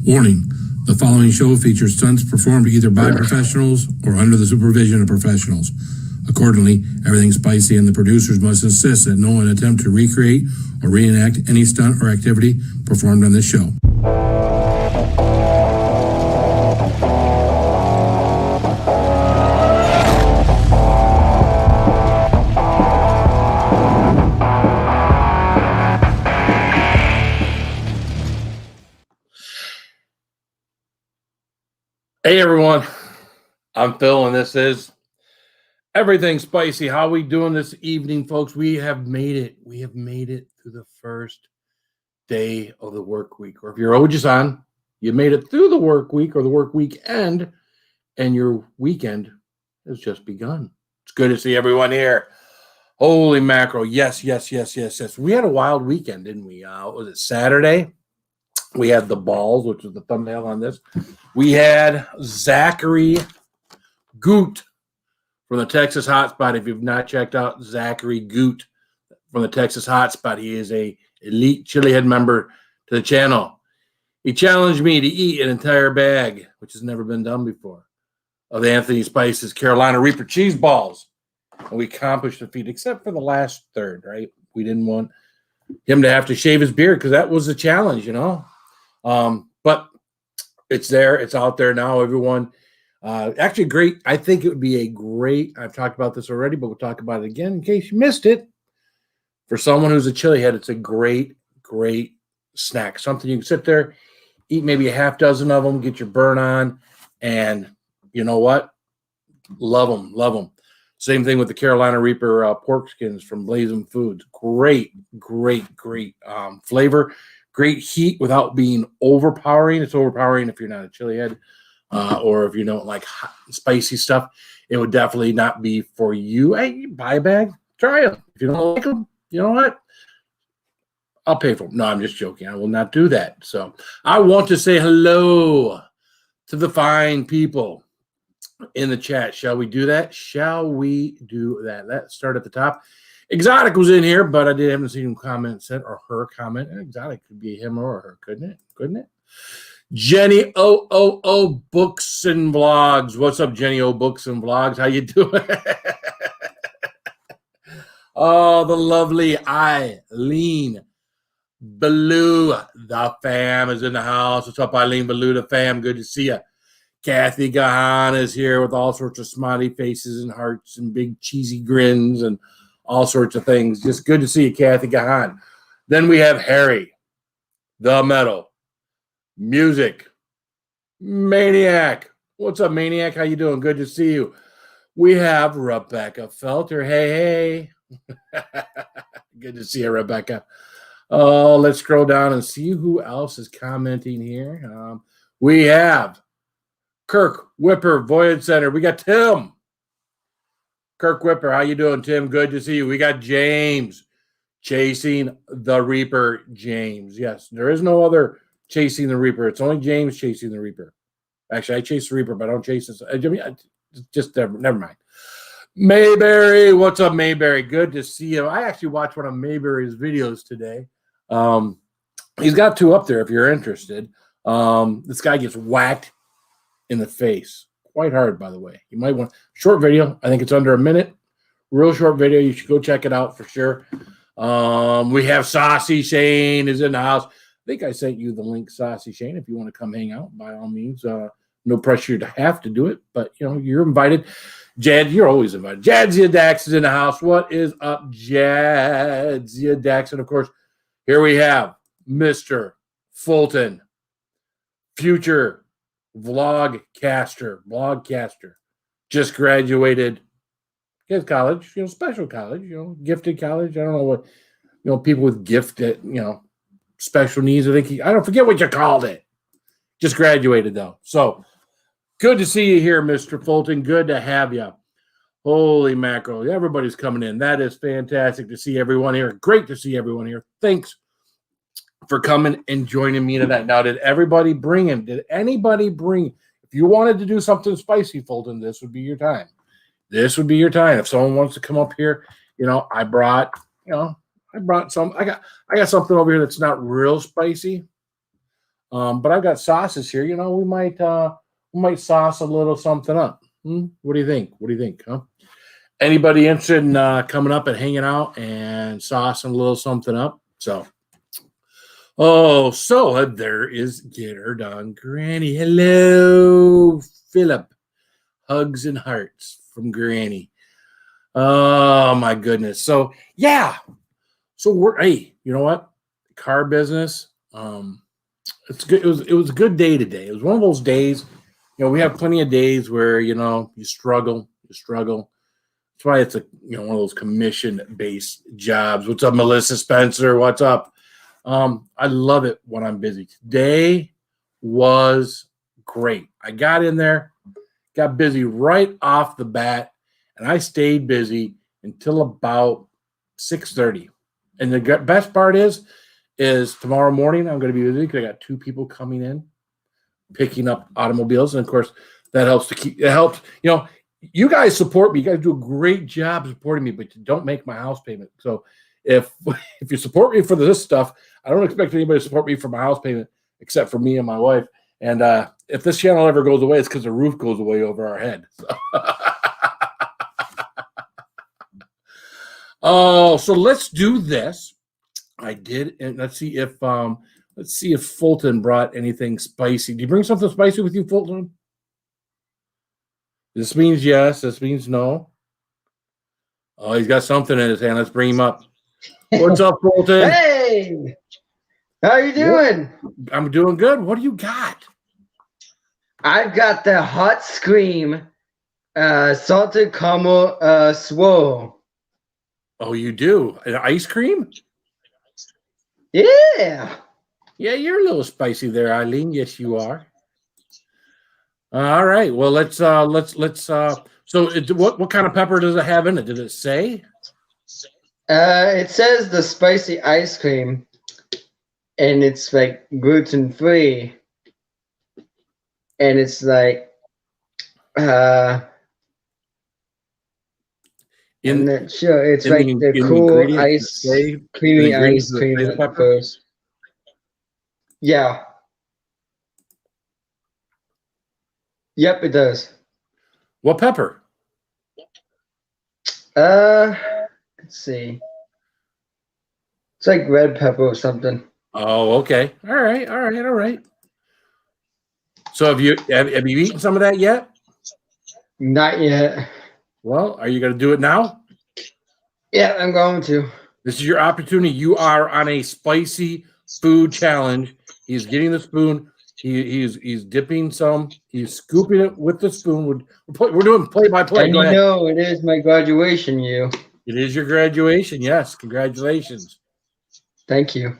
Warning, the following show features stunts performed either by professionals or under the supervision of professionals. Accordingly, everything spicy and the producers must insist that no one attempt to recreate or reenact any stunt or activity performed on this show. Hey everyone, I'm Phil and this is Everything Spicy. How we doing this evening, folks? We have made it. We have made it through the first day of the work week. Or if you're Ojisan, you made it through the work week or the work weekend, and your weekend has just begun. It's good to see everyone here. Holy mackerel. Yes. We had a wild weekend, didn't we? Was it Saturday? We had the balls, which is the thumbnail on this. We had Zachary Goot from the Texas Hotspot. If you've not checked out Zachary Goot from the Texas Hotspot, he is a elite chili head member to the channel. He challenged me to eat an entire bag, which has never been done before, of Anthony Spice's Carolina Reaper cheese balls. And we accomplished the feat, except for the last third, right? We didn't want him to have to shave his beard because that was a challenge, you know? But it's there. It's out there now, everyone. Actually, great. I think it would be a great, I've talked about this already, but we'll talk about it again in case you missed it. For someone who's a chili head, it's a great snack. Something you can sit there, eat maybe a half dozen of them, get your burn on, and you know what? Love them. Same thing with the Carolina Reaper pork skins from Blazing Foods. Great flavor. Great heat without being overpowering. It's overpowering if you're not a chili head or if you don't like hot, spicy stuff. It would definitely not be for you. Hey, buy a bag, try them. If you don't like them, you know what? I'll pay for them. No, I'm just joking. I will not do that. So I want to say hello to the fine people in the chat. Shall we do that? Let's start at the top. Exotic was in here, but I haven't seen him comment yet or her comment. Exotic could be him or her, couldn't it? Jenny O Books and Vlogs. What's up, Jenny O Books and Vlogs? How you doing? Oh, the lovely Eileen Ballou. The fam is in the house. What's up, Eileen Ballou, the fam? Good to see you. Kathy Gahan is here with all sorts of smiley faces and hearts and big cheesy grins and all sorts of things. Just good to see you, Kathy Gahan. Then we have Harry, the Metal, Music, Maniac. What's up, Maniac? How you doing? Good to see you. We have Rebecca Felter. Hey. Good to see you, Rebecca. Oh, let's scroll down and see who else is commenting here. We have Kirk Whipper, Voyage Center. We got Tim. Kirk Whipper, how you doing, Tim? Good to see you. We got James, Chasing the Reaper, James. Yes, there is no other Chasing the Reaper. It's only James Chasing the Reaper. Actually, I chase the Reaper, but I don't chase this. Just never mind. Mayberry, what's up, Mayberry? Good to see you. I actually watched one of Mayberry's videos today. He's got two up there if you're interested. This guy gets whacked in the face. Quite hard, by the way. You might want short video. I think it's under a minute. Real short video. You should go check it out for sure. We have Saucy Shane is in the house. I think I sent you the link, Saucy Shane. If you want to come hang out, by all means. No pressure to have to do it, but you know you're invited. Jad, you're always invited. Jadzia Dax is in the house. What is up, Jadzia Dax? And of course, here we have Mr. Fulton, future vlogcaster, just graduated his college, special college, gifted college. I don't know what, people with gifted, special needs. I don't forget what you called it. Just graduated though. So good to see you here, Mr. Fulton. Good to have you. Holy mackerel. Everybody's coming in. That is fantastic to see everyone here. Great to see everyone here. Thanks for coming and joining me tonight. Now, did anybody bring? If you wanted to do something spicy, Fulton, this would be your time. If someone wants to come up here, I brought some. I got something over here that's not real spicy. But I've got sauces here. You know, we might sauce a little something up. What do you think? What do you think? Huh? Anybody interested in coming up and hanging out and saucing a little something up? So, there is Get Her Done Granny. Hello, Philip. Hugs and hearts from Granny. Oh my goodness. So yeah. So hey, you know what? Car business. It's good. It was a good day today. It was one of those days. You know, we have plenty of days where you struggle. That's why it's one of those commission-based jobs. What's up, Melissa Spencer? What's up? I love it when I'm busy. Today was great. I got in there, got busy right off the bat, and I stayed busy until about 6:30. And the best part is tomorrow morning I'm going to be busy because I got 2 people coming in, picking up automobiles, and of course that helps you guys support me. You guys do a great job supporting me, but you don't make my house payment. So if you support me for this stuff, I don't expect anybody to support me for my house payment except for me and my wife. And if this channel ever goes away, it's because the roof goes away over our head. So. So let's do this. I did, and let's see if Fulton brought anything spicy. Did you bring something spicy with you, Fulton? This means yes. This means no. Oh, he's got something in his hand. Let's bring him up. What's up, Fulton? Hey, how you doing? I'm doing good. What do you got? I've got the Hot Scream salted caramel swirl. Oh, you do? An ice cream? Yeah. Yeah, you're a little spicy there, Eileen. Yes, you are. All right. Well, let's. So, what kind of pepper does it have in it? Did it say? It says the spicy ice cream, and it's like gluten free, and it's like I'm not sure. It's like the cool ice, creamy ice cream at first. Yeah. Yep, it does. What pepper? Let's see. It's like red pepper or something. Oh, okay. All right. So have you eaten some of that yet? Not yet. Well, are you going to do it now? Yeah, I'm going to. This is your opportunity. You are on a spicy food challenge. He's getting the spoon. He's dipping some. He's scooping it with the spoon. We're doing play-by-play. And Go ahead. it is my graduation year. It is your graduation. Yes, congratulations. Thank you.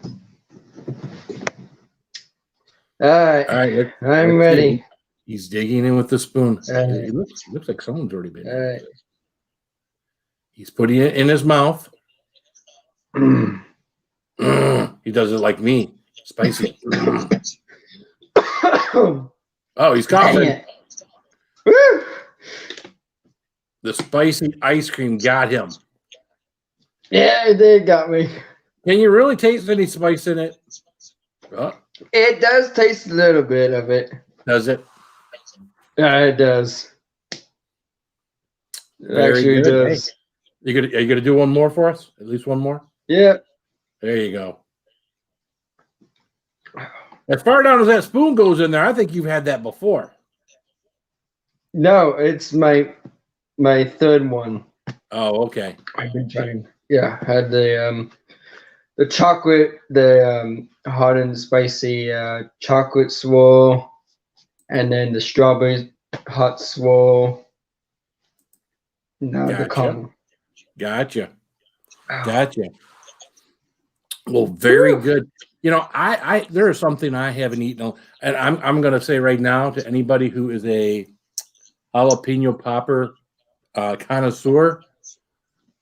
All right. I'm ready. See. He's digging in with the spoon. Right. It looks like someone's already been. All right. He's putting it in his mouth. He does it like me. Spicy. Oh, he's coughing. The spicy ice cream got him. Yeah, it did got me. Can you really taste any spice in it? Oh. It does taste a little bit of it. Does it? Yeah, it does. Very Actually, good. it does. Hey, are you gonna do one more for us? At least one more? Yeah. There you go. As far down as that spoon goes in there, I think you've had that before. No, it's my third one. Oh, okay. I've been trying. Yeah, had the chocolate, the hot and spicy chocolate swirl, and then the strawberry hot swirl. Now the caramel. Gotcha. Well, very good. You know, I there is something I haven't eaten, and I'm going to say right now to anybody who is a jalapeno popper connoisseur,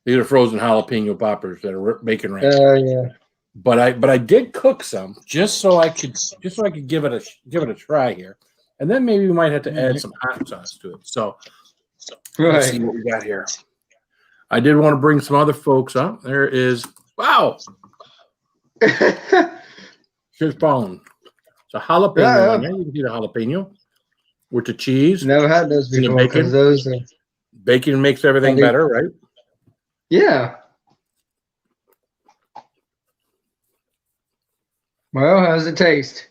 these are frozen jalapeno poppers that are bacon ranch. Yeah. But I did cook some just so I could give it a try here, and then maybe we might have to add some hot sauce to it. So let's see what we got here. I did want to bring some other folks up. There is wow. Here's Bone. It's a jalapeno Yeah, on there. You can see the jalapeno with the cheese. never had those And the before because bacon? those are. Bacon makes everything do- better, right? Yeah. Well, how's it taste?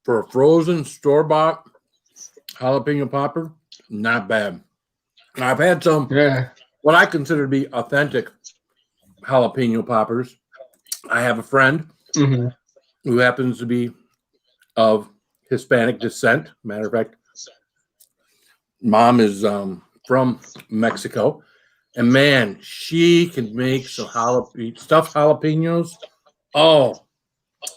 For a frozen store-bought jalapeno popper, not bad. And I've had some Yeah. what I consider to be authentic jalapeno poppers. I have a friend Mm-hmm. who happens to be of Hispanic descent. Matter of fact, mom is from Mexico. And man, she can make some stuffed jalapenos. Oh,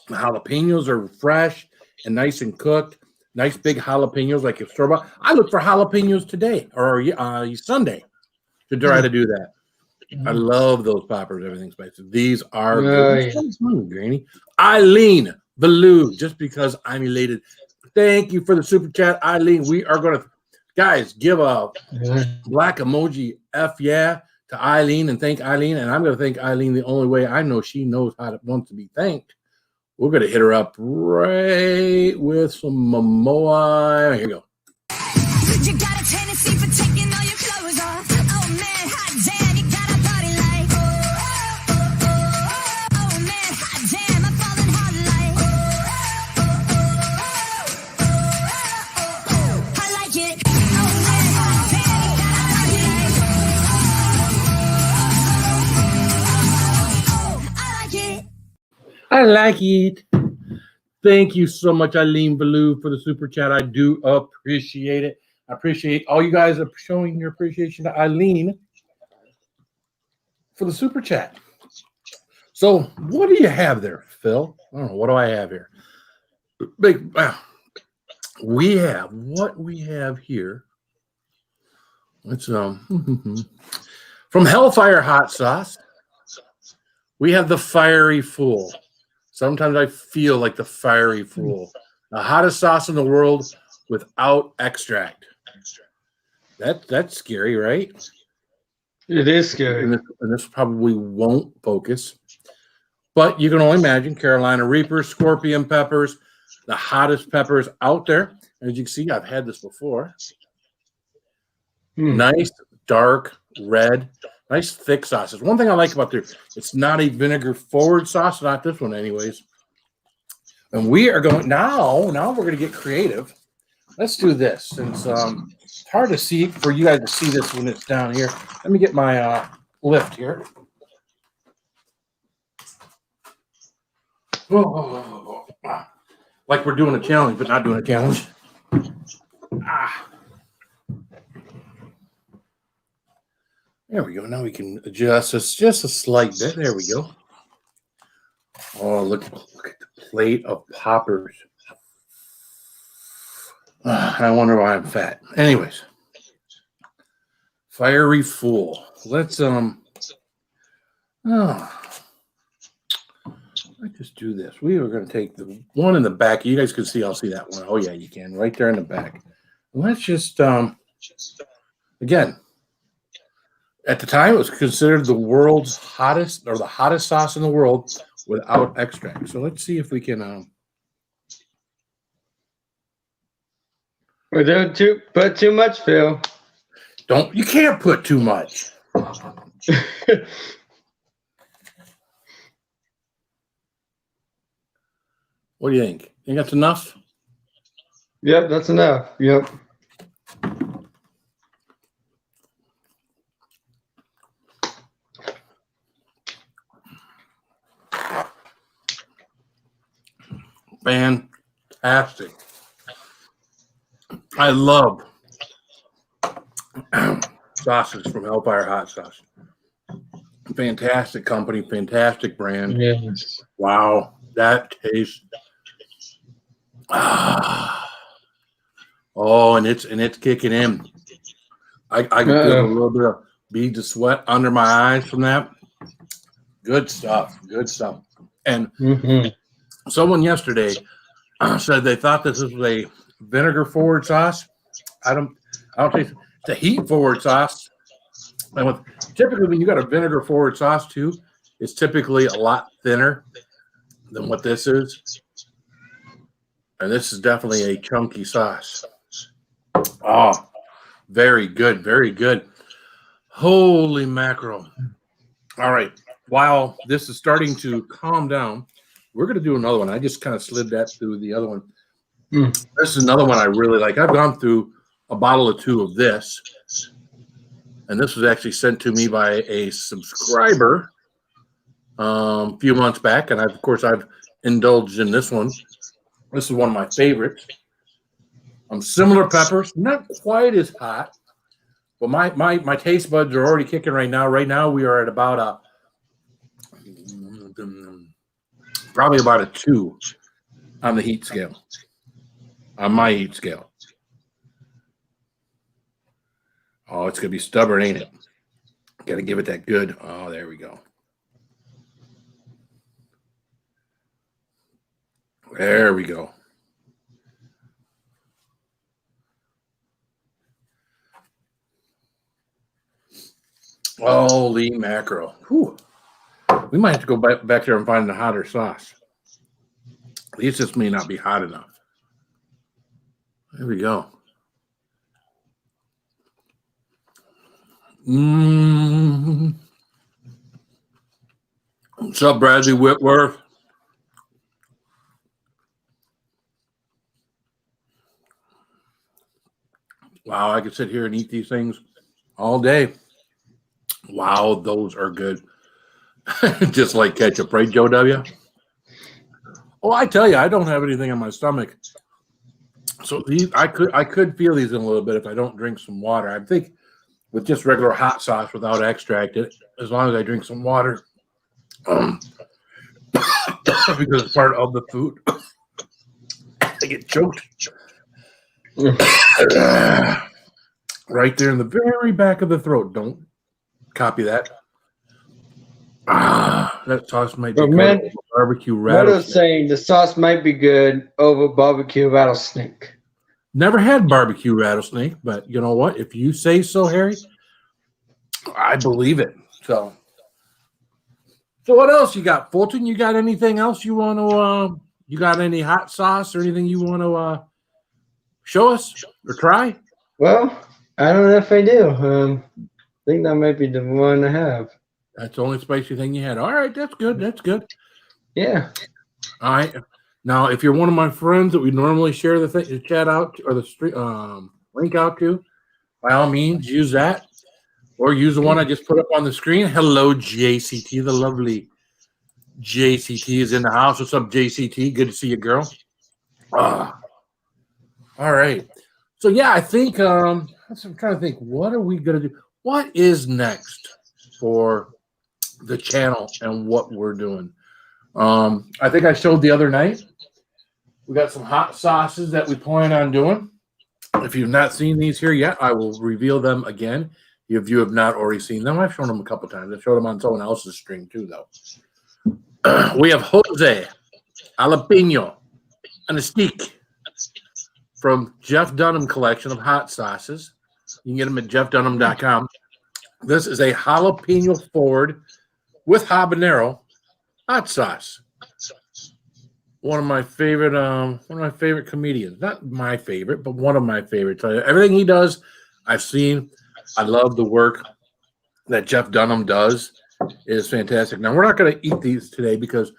the jalapenos are fresh and nice and cooked. Nice big jalapenos like your store bought. I look for jalapenos today or Sunday to try to do that. I love those poppers. Everything's spicy. These are good. Yeah. Granny. Eileen Ballou, just because I'm elated. Thank you for the super chat, Eileen. We are going to, guys, give a black emoji F yeah to Eileen and thank Eileen. And I'm going to thank Eileen the only way I know she knows how to wants to be thanked. We're going to hit her up right with some Momoa. Here we go. You got a tendency for taking all your clothes off. Oh man, hot damn, you got a body like. Oh man, hot damn, I'm falling hard like. I like it. Oh man, hot damn, you got a body like. I like it. I like it. Thank you so much, Eileen Ballou, for the super chat. I do appreciate it. I appreciate all you guys are showing your appreciation to Eileen for the super chat. So, what do you have there, Phil? I don't know. What do I have here? We have what we have here. It's from Hellfire Hot Sauce. We have the Fiery Fool. Sometimes I feel like the Fiery Fool, the hottest sauce in the world without extract. That's scary, right? It is scary. And this probably won't focus, but you can only imagine Carolina Reapers, Scorpion peppers, the hottest peppers out there. As you can see, I've had this before. Nice dark red. Nice thick sauces. One thing I like about this, it's not a vinegar forward sauce, not this one anyways. And we are going now we're going to get creative. Let's do this since it's hard to see for you guys to see this when it's down here. Let me get my lift here. Whoa. Like we're doing a challenge, but not doing a challenge. There we go. Now we can adjust this just a slight bit. There we go. Oh, look at the plate of poppers. I wonder why I'm fat. Anyways, Fiery Fool. Let's let's just do this. We are going to take the one in the back. You guys can see. I'll see that one. Oh yeah, you can. Right there in the back. Let's just again. At the time, it was considered the world's hottest or the hottest sauce in the world without extract. So let's see if we can. We don't put too much, Phil. You can't put too much. What do you think? Think that's enough? Yep, that's enough. Yep. Fantastic. I love sauces from Hellfire Hot Sauce. Fantastic company, fantastic brand. Yes. Wow, that tastes. Oh, and it's kicking in. I can feel a little bit of beads of sweat under my eyes from that. Good stuff. Good stuff. And someone yesterday said they thought this was a vinegar forward sauce. I don't think it's a heat forward sauce. And typically when you got a vinegar forward sauce too, it's typically a lot thinner than what this is. And this is definitely a chunky sauce. Oh, very good. Very good. Holy mackerel. All right. While this is starting to calm down, we're going to do another one. I just kind of slid that through the other one. This is another one I really like. I've gone through a bottle or two of this. And this was actually sent to me by a subscriber a few months back. And of course, I've indulged in this one. This is one of my favorites. Similar peppers, not quite as hot. But my taste buds are already kicking right now. Right now, we are at about probably about a 2 on the heat scale, on my heat scale. Oh, it's going to be stubborn, ain't it? Got to give it that good. Oh, there we go. There we go. Holy mackerel. Whew. We might have to go back there and find a hotter sauce. At least this may not be hot enough. There we go. What's up, Bradley Whitworth? Wow, I could sit here and eat these things all day. Wow, those are good. Just like ketchup, right, Joe W? Oh, I tell you, I don't have anything on my stomach. So these, I could feel these in a little bit if I don't drink some water. I think with just regular hot sauce without extract, as long as I drink some water, because it's part of the food, I get choked. Right there in the very back of the throat. Don't copy that. That sauce might be good over barbecue rattlesnake. Meadows saying the sauce might be good over barbecue rattlesnake. Never had barbecue rattlesnake, but you know what? If you say so, Harry, I believe it. So what else you got, Fulton? You got anything else you want to? You got any hot sauce or anything you want to show us or try? Well, I don't know if I do. I think that might be the one I have. That's the only spicy thing you had. All right, that's good. That's good. Yeah. All right. Now, if you're one of my friends that we normally share the chat out to, or the link out to, by all means, use that. Or use the one I just put up on the screen. Hello, JCT. The lovely JCT is in the house. What's up, JCT? Good to see you, girl. All right. So, yeah, I think I'm trying to think, what are we going to do? What is next for the channel and what we're doing? I think I showed the other night. We got some hot sauces that we plan on doing. If you've not seen these here yet, I will reveal them again. If you have not already seen them, I've shown them a couple times. I showed them on someone else's stream too, though. We have Jose, jalapeno, and a steak from Jeff Dunham collection of hot sauces. You can get them at jeffdunham.com. This is a jalapeno forward with habanero hot sauce. One of my favorite comedians. Not my favorite, but one of my favorites. Everything he does, I've seen. I love the work that Jeff Dunham does. It is fantastic. Now, we're not going to eat these today because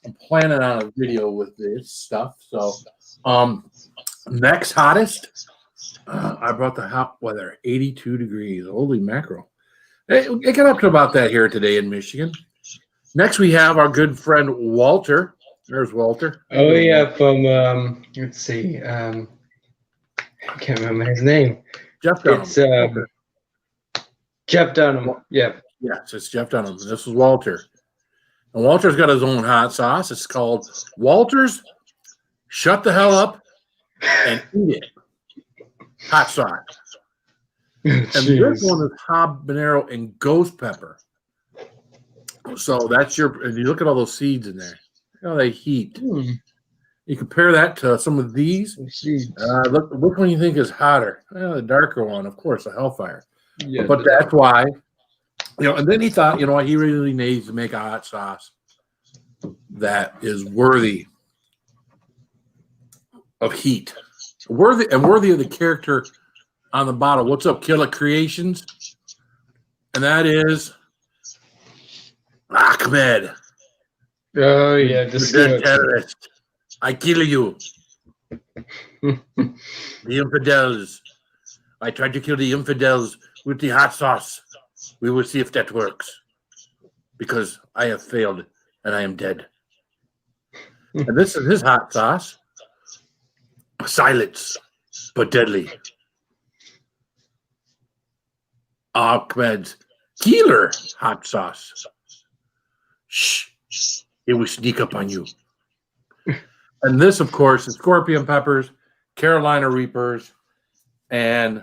I'm planning on a video with this stuff. So, next hottest, I brought the hot weather, 82 degrees. Holy mackerel. It got up to about that here today in Michigan. Next, we have our good friend Walter. There's Walter. Oh, yeah, from, let's see. I can't remember his name. Jeff Dunham. It's Jeff Dunham. Yep. Yes, it's Jeff Dunham. This is Walter. And Walter's got his own hot sauce. It's called Walter's Shut the Hell Up and Eat It Hot Sauce. And this one is habanero and ghost pepper. So that's and you look at all those seeds in there. How they heat. You compare that to some of these. Look, which one you think is hotter? Well, the darker one, of course, the Hellfire. Yeah, but that's why, and then he thought, he really needs to make a hot sauce. that is worthy of heat, worthy of the character on the bottle. What's up, Killer Creations? And that is Ahmed, Oh yeah, the the dead Stewart. terrorist. I kill you. The infidels. I tried to kill the infidels with the hot sauce. We will see if that works. Because I have failed and I am dead. And this is his hot sauce. Silence, but deadly. Ahmed's killer hot sauce. Shh. It will sneak up on you. And this, of course, is scorpion peppers, Carolina Reapers, and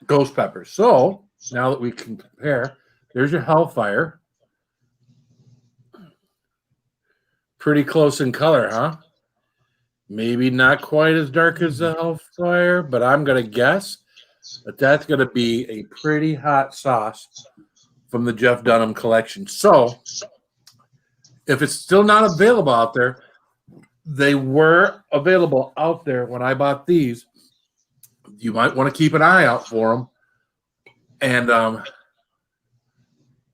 ghost peppers. So now that we can compare, there's your Hellfire. Pretty close in color, huh? Maybe not quite as dark as the Hellfire, but I'm going to guess that that's going to be a pretty hot sauce from the Jeff Dunham collection. So if it's still not available out there, they were available out there when I bought these. You might want to keep an eye out for them and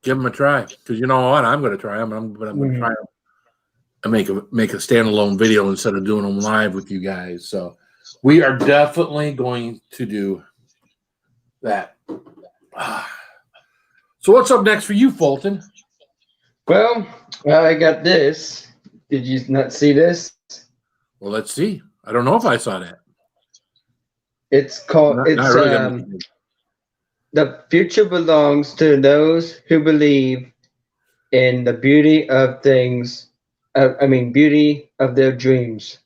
give them a try. Because you know what? I'm going to try them. I'm going to try them and make a standalone video instead of doing them live with you guys. So we are definitely going to do that. So what's up next for you, Fulton? Well, I got this. Did you not see this? Well, let's see. I don't know if I saw that. It's called. Not It's really the future belongs to those who believe in the beauty of things. Beauty of their dreams.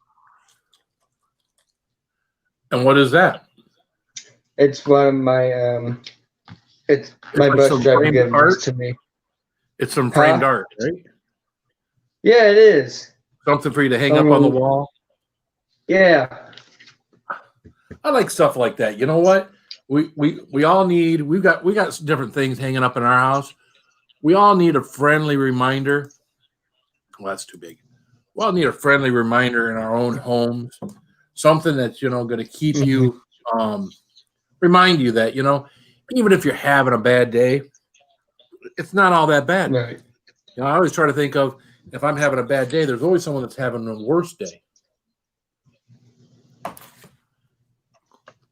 And what is that? It's one of my it's my like bus some driver framed gave art? this to me. It's some framed art, right? Yeah, it is. Something for you to hang up on the wall. Yeah. I like stuff like that. You know what? We all need. We got different things hanging up in our house. We all need a friendly reminder. Well, that's too big. We all need a friendly reminder in our own homes. Something that's going to keep you, remind you that even if you're having a bad day, it's not all that bad. Right. I always try to think of if I'm having a bad day, there's always someone that's having a worse day.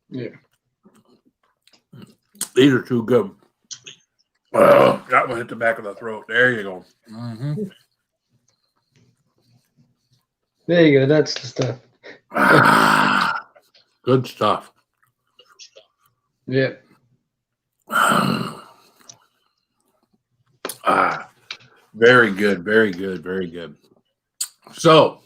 Yeah. These are too good. Oh, that one hit the back of the throat. There you go. Mm-hmm. There you go. That's the stuff. Good stuff. Yeah. Very good. Very good. Very good. So,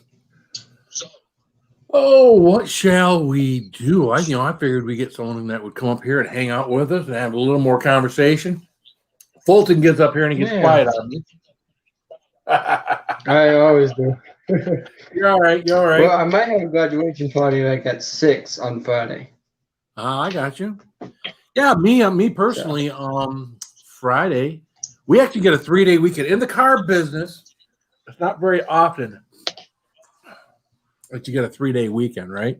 what shall we do? I figured we'd get someone that would come up here and hang out with us and have a little more conversation. Fulton gets up here and he gets quiet on me. I always do. You're all right. You're all right. Well, I might have a graduation party like at 6 on Friday. I got you. Yeah, me personally, Friday, we actually get a 3-day weekend in the car business. It's not very often that you get a 3-day weekend, right?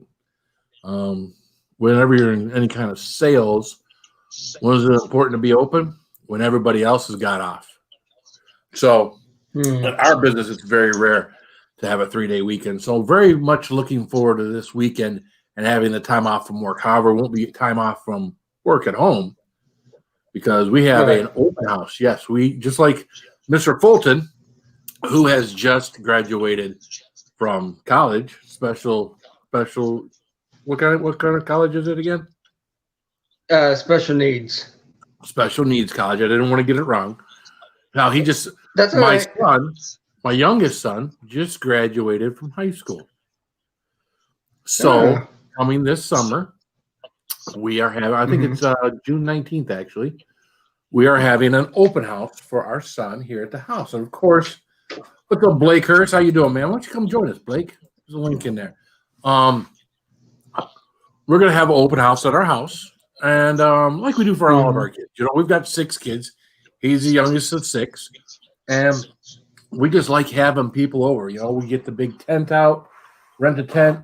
Whenever you're in any kind of sales, when is it important to be open? When everybody else has got off. So in our business, it's very rare to have a 3-day weekend. So very much looking forward to this weekend and having the time off from work. However, it won't be time off from work at home because we have an open house. Yes, we just like Mr. Fulton, who has just graduated from college. Special. What kind of college is it again? Special needs. Special needs college. I didn't want to get it wrong. Now That's all right. My youngest son, just graduated from high school. So coming this summer, we are having, I think it's June 19th, actually. We are having an open house for our son here at the house. And of course, what's up, Blake Hurst? How you doing, man? Why don't you come join us, Blake? There's a link in there. We're going to have an open house at our house. And like we do for all of our kids. We've got 6 kids. He's the youngest of 6. And we just like having people over. You know, we get the big tent out, rent a tent,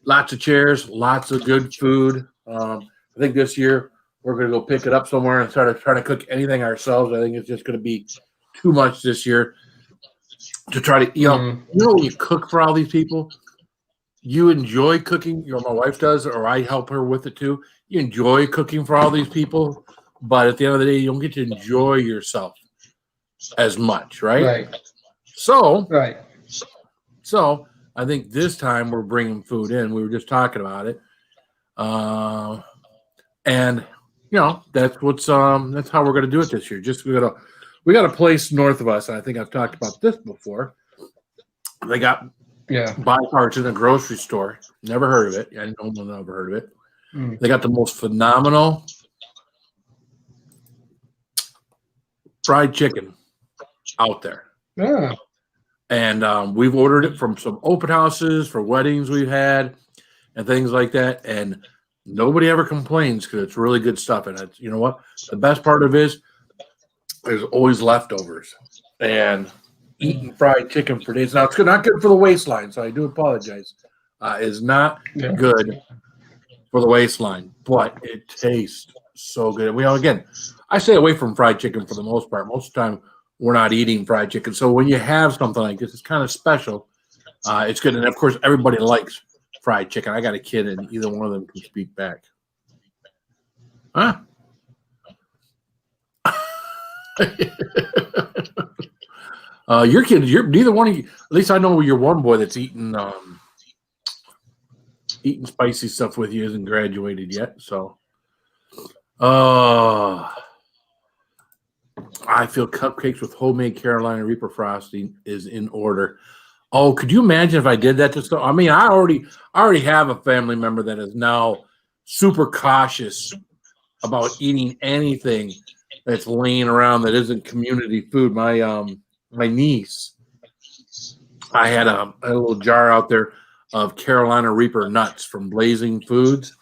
lots of chairs, lots of good food. I think this year we're going to go pick it up somewhere and start trying to cook anything ourselves. I think it's just going to be too much this year to try to, when you cook for all these people, you enjoy cooking. You know, my wife does, or I help her with it too. You enjoy cooking for all these people, but at the end of the day, you don't get to enjoy yourself as much, right? Right. So, Right. So I think this time we're bringing food in. We were just talking about it, and you know that's that's how we're going to do it this year. Just we got a place north of us. And I think I've talked about this before. They got buy carts in a grocery store. Never heard of it. I don't know, never heard of it. They got the most phenomenal fried chicken out there. Yeah. And we've ordered it from some open houses for weddings we've had and things like that. And nobody ever complains because it's really good stuff. And it's, you know what? The best part of it is there's always leftovers. And eating fried chicken for days. Now, it's not good for the waistline, so I do apologize. Is not good for the waistline, but it tastes so good. Again, I stay away from fried chicken for the most part. Most of the time, we're not eating fried chicken. So when you have something like this, it's kind of special. It's good. And, of course, everybody likes fried chicken. I got a kid, and either one of them can speak back. Huh? Your kid, neither one of you, at least I know your one boy that's eating spicy stuff with you isn't graduated yet. So, I feel cupcakes with homemade Carolina Reaper frosting is in order. Oh, could you imagine if I did that to stuff? I mean, I already have a family member that is now super cautious about eating anything that's laying around that isn't community food. My niece, I had a little jar out there of Carolina Reaper nuts from Blazing Foods,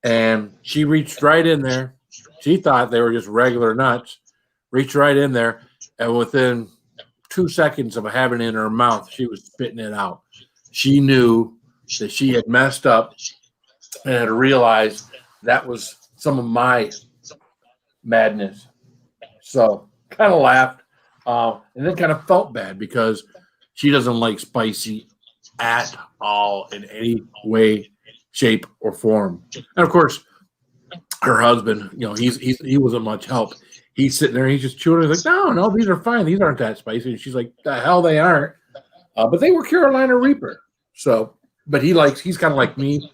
and she reached right in there. She thought they were just regular nuts. Reached right in there, and within 2 seconds of having it in her mouth, she was spitting it out. She knew that she had messed up and had realized that was some of my madness. So kind of laughed. And then kind of felt bad because she doesn't like spicy at all in any way, shape, or form. And of course, her husband, you know, he wasn't much help. He's sitting there, he's just chewing. He's like, no, these are fine. These aren't that spicy. And she's like, the hell they aren't. But they were Carolina Reaper. So, but he's kind of like me.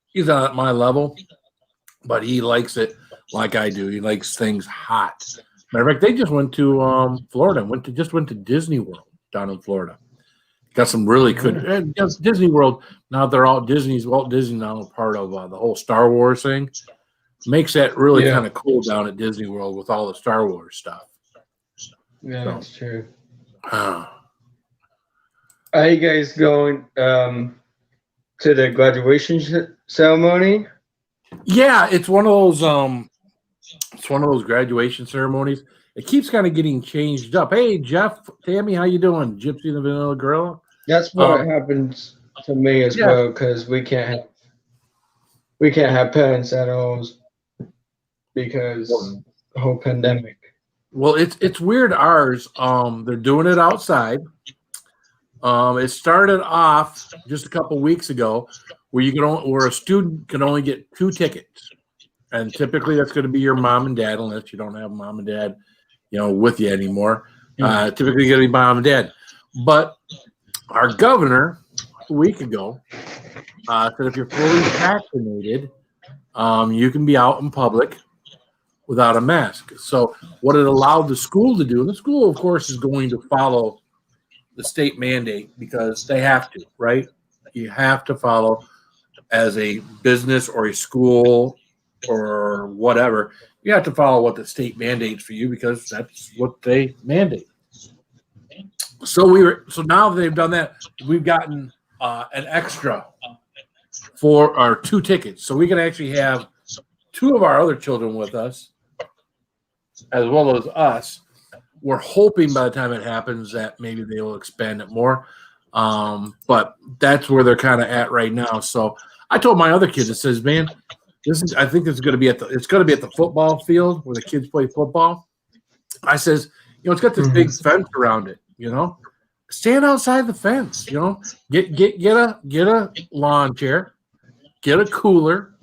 He's not at my level, but he likes it like I do. He likes things hot. Matter of fact, they just went to Florida. Went to Disney World down in Florida. Got some really good. And Disney World now they're all Walt Disney now part of the whole Star Wars thing. Makes that really kind of cool down at Disney World with all the Star Wars stuff. Yeah, so, that's true. Are you guys going to the graduation ceremony? Yeah, it's one of those. It's one of those graduation ceremonies. It keeps kind of getting changed up. Hey, Jeff, Tammy, how you doing? Gypsy and the Vanilla Gorilla. That's what happens to me as well because we can't have parents at all because the whole pandemic. Well, it's weird. Ours, they're doing it outside. It started off just a couple weeks ago where a student can only get 2 tickets. And typically that's going to be your mom and dad, unless you don't have mom and dad, you know, with you anymore. Typically going to be mom and dad. But our governor a week ago said if you're fully vaccinated, you can be out in public without a mask. So what it allowed the school to do, and the school, of course, is going to follow the state mandate because they have to, right? You have to follow as a business or a school or whatever, you have to follow what the state mandates for you because that's what they mandate. So now that they've done that, we've gotten an extra for our 2 tickets. So we can actually have 2 of our other children with us, as well as us. we're hoping by the time it happens that maybe they will expand it more. But that's where they're kind of at right now. So I told my other kids, it says, man, I think this is going to be at the football field where the kids play football. I says, it's got this big fence around it, stand outside the fence, get a lawn chair, get a cooler,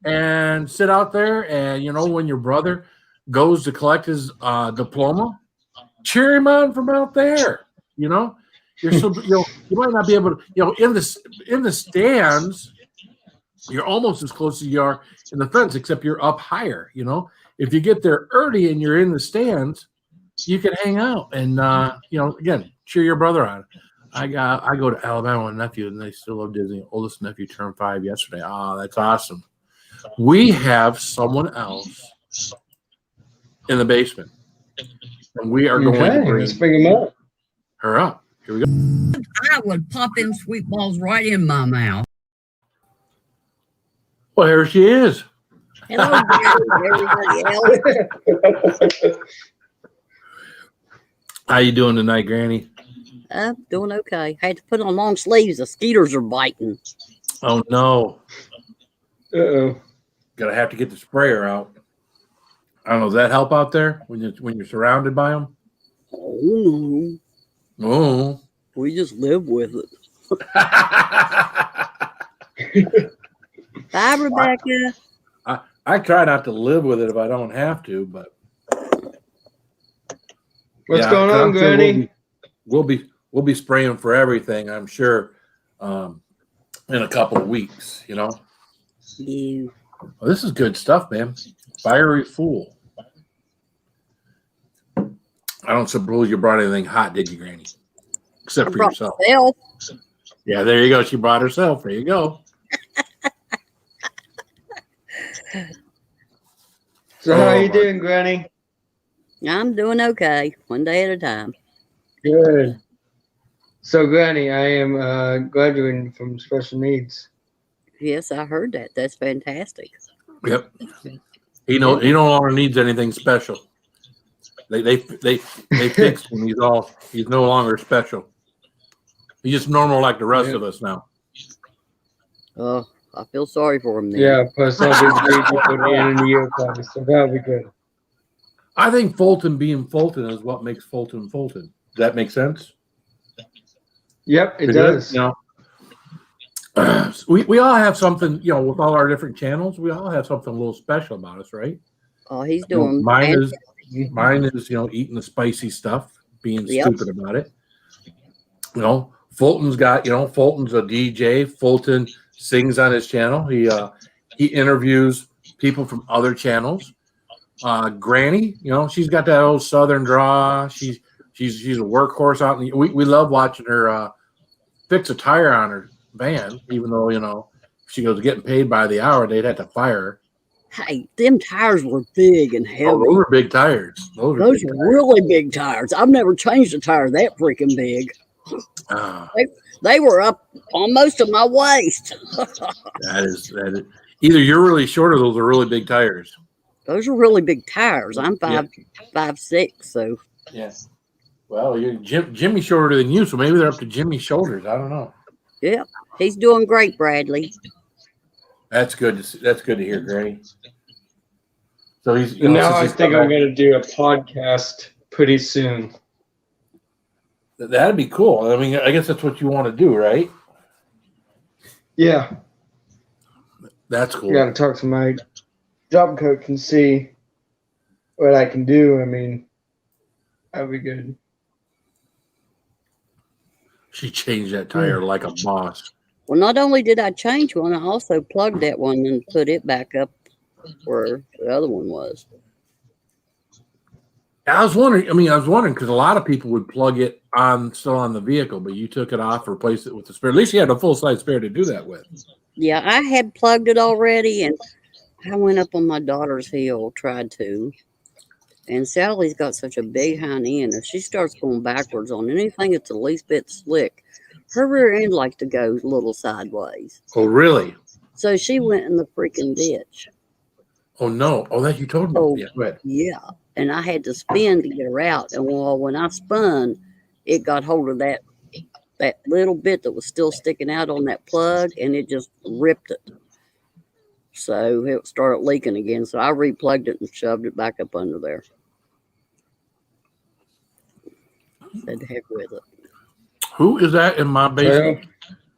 and sit out there. And when your brother goes to collect his diploma, cheer him on from out there. You're so you might not be able to in the stands. You're almost as close as you are in the fence, except you're up higher. If you get there early and you're in the stands, you can hang out and again, cheer your brother on. I go to Alabama with a nephew, and they still love Disney. Oldest nephew turned 5 yesterday. Oh, that's awesome. We have someone else in the basement, and we are going to bring him up. Her up. Here we go. I would pop them sweet balls right in my mouth. Well, here she is. Hello, everybody else. How you doing tonight, Granny? I'm doing okay. Had to put on long sleeves. The skeeters are biting. Oh no. Uh-oh. Gonna have to get the sprayer out. I don't know. Does that help out there when you're surrounded by them? Oh, no. Oh. We just live with it. Bye, Rebecca. I try not to live with it if I don't have to, but What's going on, Granny? We'll be spraying for everything, I'm sure, in a couple of weeks. Well, this is good stuff, man. Fiery Fool. I don't suppose you brought anything hot, did you, Granny? Except for yourself. Myself. Yeah, there you go. She brought herself. There you go. So how you doing, Granny? I'm doing okay. One day at a time. Good. So, Granny, I am graduating from special needs. Yes, I heard that. That's fantastic. Yep. He no longer needs anything special. They fixed him. He's no longer special. He's just normal like the rest of us now. Oh, I feel sorry for him then. Yeah, plus I'll be the baby for the end of the year, probably, so that'll be good. I think Fulton being Fulton is what makes Fulton Fulton. Does that make sense? Yep, it does. We all have something, with all our different channels, we all have something a little special about us, right? Oh, he's doing mine is eating the spicy stuff, being stupid about it. Fulton's got, Fulton's a DJ. Fulton sings on his channel. He interviews people from other channels. Granny, she's got that old Southern draw. She's a workhorse out. We love watching her fix a tire on her van, even though if she goes getting paid by the hour, they'd have to fire her. Hey, them tires were big and heavy. Oh, those were big tires. Those were really big tires. I've never changed a tire that freaking big. They were up almost to my waist. That is either you're really short or those are really big tires. Those are really big tires. I'm 5'6", so yeah. Well, you're Jimmy's shorter than you, so maybe they're up to Jimmy's shoulders. I don't know. Yeah, he's doing great, Bradley. That's good. That's good to hear, Granny. So he's. Now I think I'm going to do a podcast pretty soon. That'd be cool. I mean, I guess that's what you want to do, right? Yeah. That's cool. Got to talk to my job coach and see what I can do. I mean, that'd be good. She changed that tire like a boss. Well, not only did I change one, I also plugged that one and put it back up where the other one was. I was wondering because a lot of people would plug it still on the vehicle, but you took it off, replaced it with the spare. At least you had a full-size spare to do that with. Yeah, I had plugged it already, and I went up on my daughter's hill, tried to. And Sally's got such a big hind end. If she starts going backwards on anything that's the least bit slick, her rear end likes to go a little sideways. Oh, really? So she went in the freaking ditch. Oh, no. Oh, that you told me. Oh, yeah, go ahead. Yeah. and I had to spin to get her out. And well, when I spun, it got hold of that little bit that was still sticking out on that plug, and it just ripped it. So it started leaking again. So I replugged it and shoved it back up under there. Said the heck with it. Who is that in my basement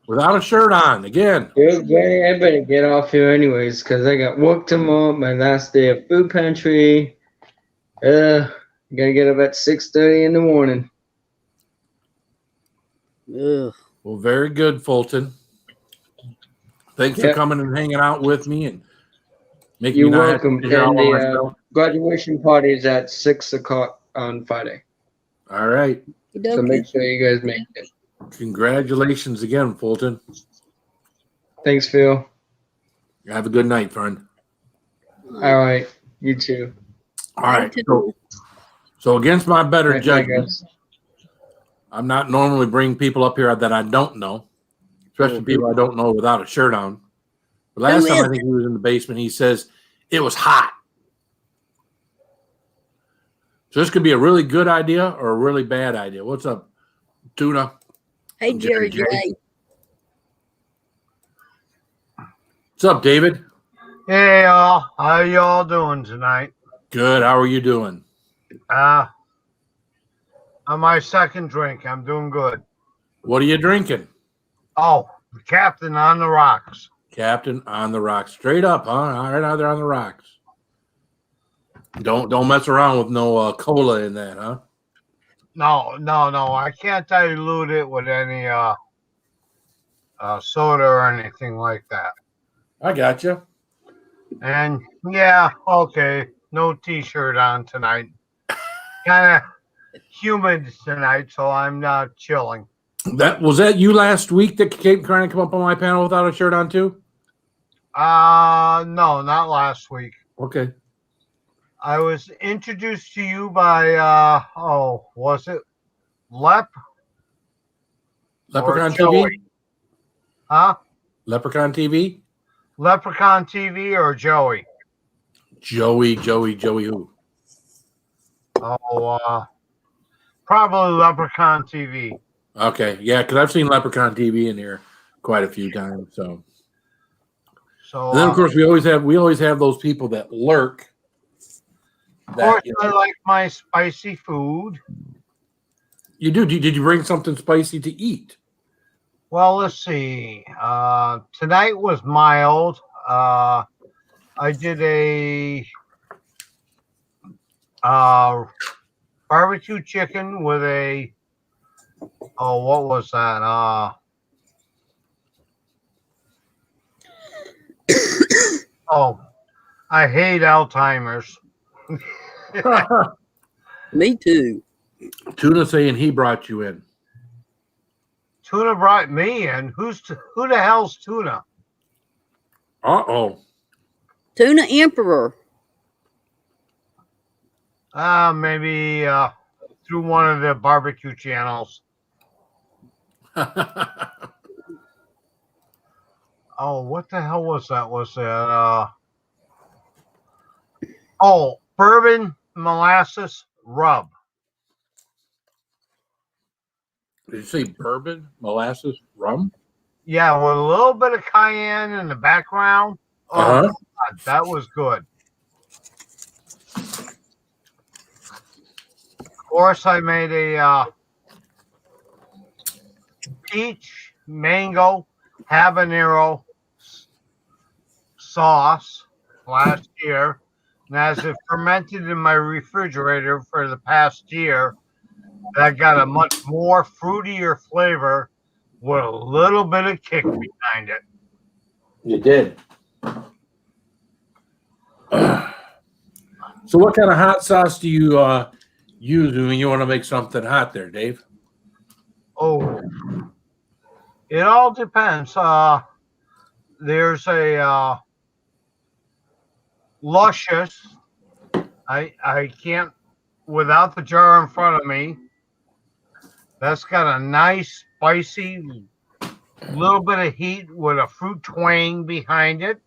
without a shirt on again? I better get off here anyways, because I got work tomorrow. My last day of food pantry. Gotta get up at 6:30 in the morning. Ugh. Well, very good, Fulton. Thanks for coming and hanging out with me and making You're me not welcome. have to hear all And of the myself. graduation party is at 6 o'clock on Friday. All right. So make sure you guys make it. Congratulations again, Fulton. Thanks, Phil. Have a good night, friend. All right. You too. All right. So against my better Night, judgment, guys. I'm not normally bringing people up here that I don't know, especially people I don't know without a shirt on. But last time I think he was in the basement, he says it was hot. So this could be a really good idea or a really bad idea. What's up, Tuna? Hey, Jerry J. What's up, David? Hey, y'all. How y'all doing tonight? Good. How are you doing? On my second drink, I'm doing good. What are you drinking? Oh, the Captain on the Rocks. Captain on the Rocks. Straight up, huh? All right, out there on the rocks. Don't mess around with no cola in that, huh? No. I can't dilute it with any soda or anything like that. I got you. And yeah, okay, no T-shirt on tonight. Kind of humid tonight, so I'm not chilling. Was that you last week that came trying to come up on my panel without a shirt on too? No, not last week. Okay. I was introduced to you by was it Leprechaun TV? Joey? Huh? Leprechaun TV? Leprechaun TV or Joey? Joey who? Oh, probably Leprechaun TV. Okay, yeah, because I've seen Leprechaun TV in here quite a few times. So and then of course we always have those people that lurk. Of course, I like my spicy food. You do? Did you bring something spicy to eat? Well, let's see. Tonight was mild. I did a barbecue chicken with a what was that? I hate Alzheimer's. Me too. Tuna saying he brought you in. Tuna brought me in. Who the hell's Tuna? Uh-oh. Tuna Emperor. Maybe through one of the barbecue channels. Oh, what the hell was that? Was that bourbon molasses rub. Did you say bourbon, molasses, rum? Yeah, with a little bit of cayenne in the background. Oh, God, that was good. Of course, I made a peach mango habanero sauce last year. And as it fermented in my refrigerator for the past year, that got a much more fruitier flavor with a little bit of kick behind it. You did. So what kind of hot sauce do you use when you want to make something hot there, Dave? Oh, it all depends. There's a luscious. I can't without the jar in front of me. That's got a nice spicy little bit of heat with a fruit twang behind it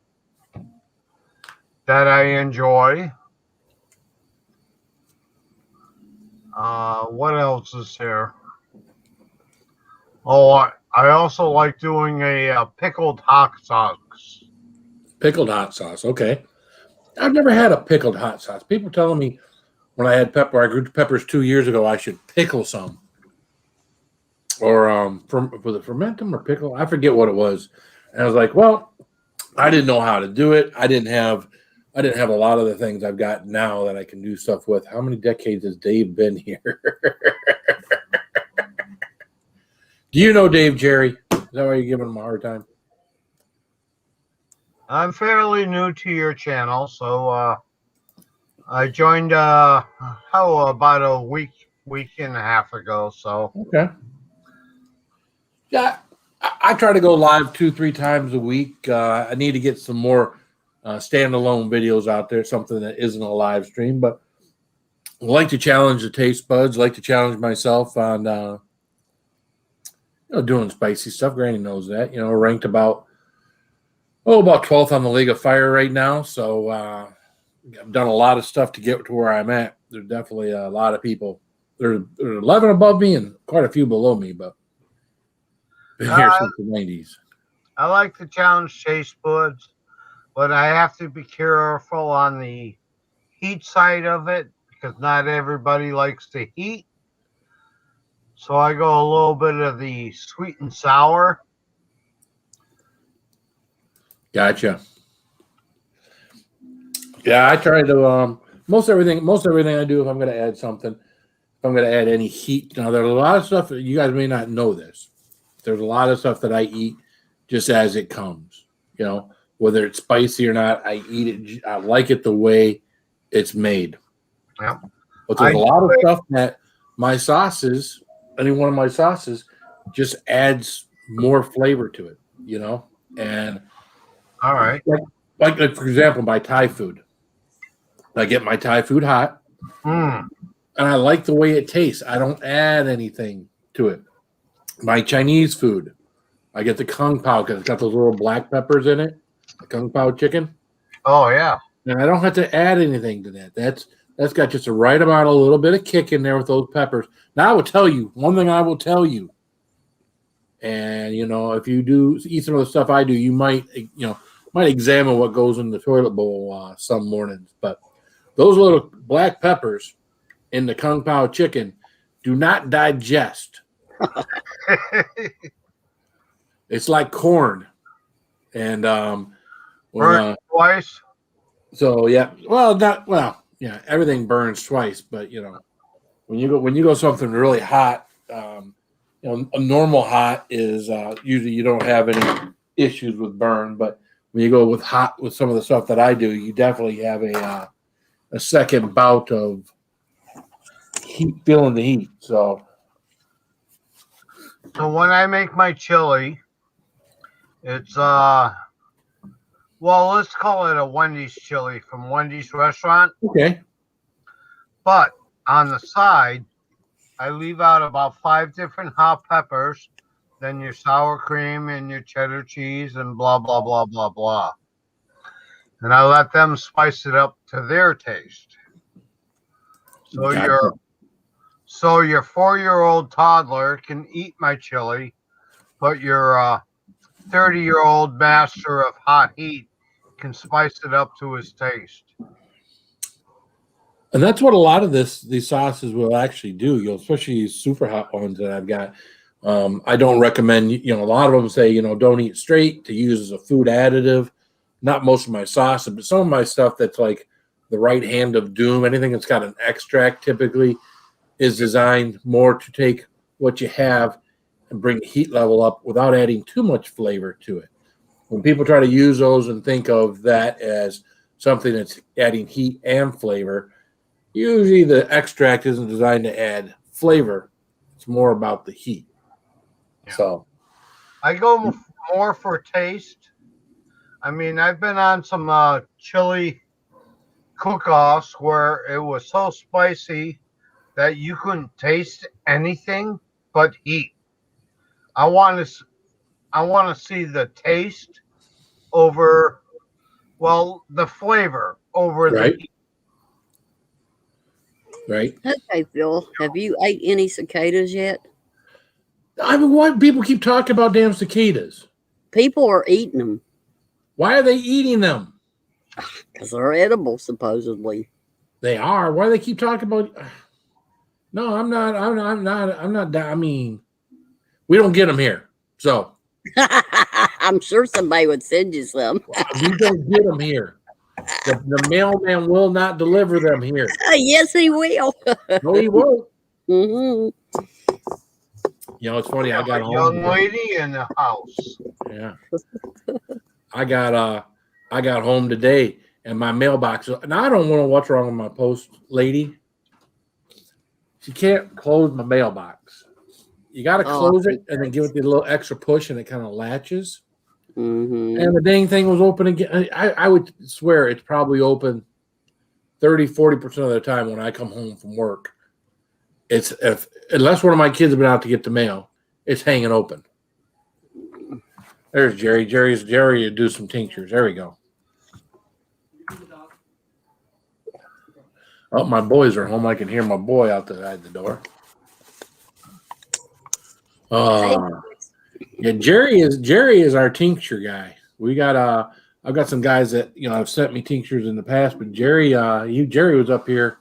that I enjoy. What else is here? Oh, I also like doing a pickled hot sauce. Pickled hot sauce. Okay. I've never had a pickled hot sauce. People telling me when I I grew peppers 2 years ago, I should pickle some. Or was it ferment them or pickle? I forget what it was. And I was like, well, I didn't know how to do it. I didn't have a lot of the things I've got now that I can do stuff with. How many decades has Dave been here? Do you know Dave Jerry? Is that why you're giving him a hard time? I'm fairly new to your channel, so I joined about a week and a half ago. So Okay. Yeah, I try to go live 2-3 times a week. I need to get some more standalone videos out there, something that isn't a live stream. But I like to challenge the taste buds. I like to challenge myself on doing spicy stuff. Granny knows that. Ranked about 12th on the League of Fire right now. So I've done a lot of stuff to get to where I'm at. There's definitely a lot of people. There's 11 above me and quite a few below me, but been here since the 90s. I like to challenge taste buds, but I have to be careful on the heat side of it because not everybody likes to heat. So I go a little bit of the sweet and sour. Gotcha. Yeah, I try to most everything I do, if I'm going to add something, if I'm going to add any heat. Now there's a lot of stuff that you guys may not know this. There's a lot of stuff that I eat just as it comes. Whether it's spicy or not, I eat it. I like it the way it's made. Yeah. But there's a lot of stuff that my sauces, any one of my sauces, just adds more flavor to it. And all right. Like for example, my Thai food. I get my Thai food hot, and I like the way it tastes. I don't add anything to it. My Chinese food, I get the kung pao because it's got those little black peppers in it, the kung pao chicken. Oh yeah, and I don't have to add anything to that. That's got just a right amount, a little bit of kick in there with those peppers. Now I will tell you one thing. I will tell you, and if you do eat some of the stuff I do, you might examine what goes in the toilet bowl some mornings. But those little black peppers in the kung pao chicken do not digest. It's like corn, and burn twice. So yeah, everything burns twice. But when you go something really hot, a normal hot is usually you don't have any issues with burn. But when you go with some of the stuff that I do, you definitely have a second bout of heat, feeling the heat. So when I make my chili, it's let's call it a Wendy's chili from Wendy's restaurant. Okay. But on the side, I leave out about 5 different hot peppers, then your sour cream and your cheddar cheese and blah, blah, blah, blah, blah. And I let them spice it up to their taste. So Gotcha. your 4-year-old toddler can eat my chili, but your 30-year-old master of hot heat can spice it up to his taste. And that's what a lot of these sauces will actually do. Especially these super hot ones that I've got. I don't recommend. A lot of them say don't eat straight, to use as a food additive. Not most of my sauces, but some of my stuff that's like the right hand of doom. Anything that's got an extract typically is designed more to take what you have and bring the heat level up without adding too much flavor to it. When people try to use those and think of that as something that's adding heat and flavor, usually the extract isn't designed to add flavor. It's more about the heat. Yeah. So I go more for taste. I mean, I've been on some chili cook-offs where it was so spicy that you couldn't taste anything but heat. I want to see the taste over, the flavor over right. the heat. right? Okay, Phil, have you ate any cicadas yet? I mean, why people keep talking about damn cicadas? People are eating them Why are they eating them? because they're edible, supposedly. They are. Why do they keep talking about? No, I'm not. I'm not. I mean, we don't get them here, so I'm sure somebody would send you some. we don't get them here. The mailman will not deliver them here. Yes, he will. No, he won't. Hmm. You know, it's funny. I got a home. young lady in the house. Yeah. I got home today and my mailbox. Now I don't know what's wrong with my post lady. She can't close my mailbox. You got to close it and then give it the little extra push and it kind of latches. Hmm. And the dang thing was open again. I would swear it's probably open 30-40% of the time when I come home from work. It's unless one of my kids have been out to get the mail, it's hanging open. There's Jerry. Jerry to do some tinctures. There we go. Oh, my boys are home. I can hear my boy outside the door. Yeah, Jerry is our tincture guy. We got I've got some guys that have sent me tinctures in the past, but Jerry was up here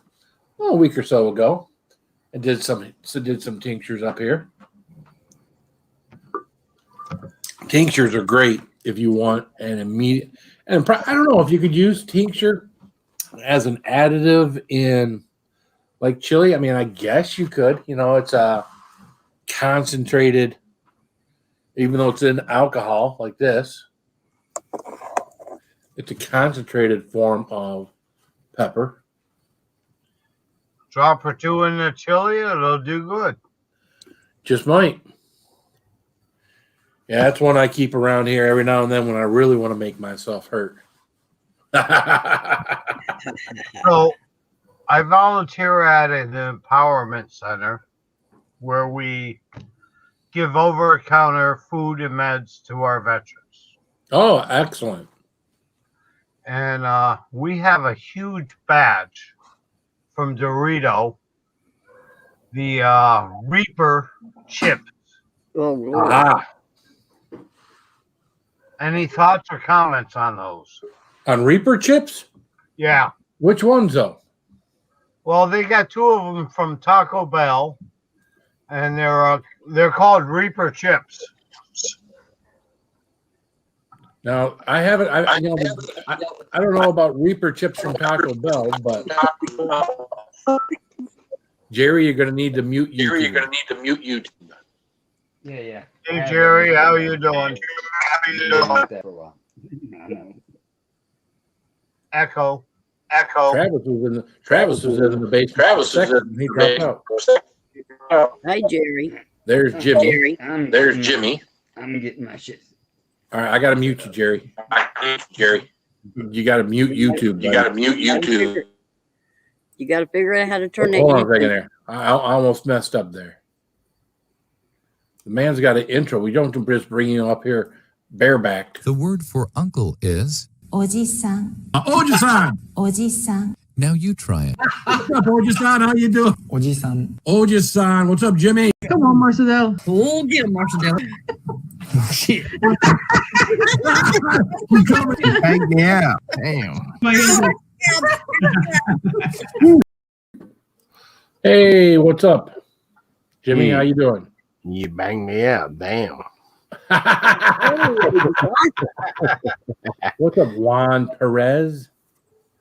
a week or so ago and did some tinctures up here. Tinctures are great if you want an immediate. And I don't know if you could use tincture as an additive in like chili. I mean, I guess you could. It's a concentrated, even though it's in alcohol like this. It's a concentrated form of pepper. Drop or two in the chili, it'll do good. Just might. Yeah, that's one I keep around here every now and then when I really want to make myself hurt. So I volunteer at an empowerment center where we give over-the-counter food and meds to our veterans. Oh, excellent. And we have a huge badge from Dorito, the Reaper chip. Oh, Lord. Ah, Any thoughts or comments on those? on Reaper chips? Yeah. Which ones though? Well, they got two of them from Taco Bell, and they're called Reaper chips. Now I haven't. I don't know about Reaper chips from Taco Bell, but Jerry, you're going to need to mute YouTube. Yeah. Hey Jerry, how you doing? Echo. Travis was in the basement. He dropped out. Hey, Jerry. There's Jimmy. Jerry. I'm getting my shit. All right, I got to mute you, Jerry. You got to mute YouTube. You got to figure out how to turn that. Hold on a second there. I almost messed up there. The man's got an intro. We don't just bring you up here barebacked. The word for uncle is おじさん Oji-san. おじさん now you try it. What's up, Oji-san? How you doing? おじさん。 Oji-san. What's up, Jimmy? Come on, Marcel. Oh, get him, Marcel. Shit. Yeah. Damn. Hey, what's up, Jimmy? How you doing? You banged me out. Damn. What's up, Juan Perez?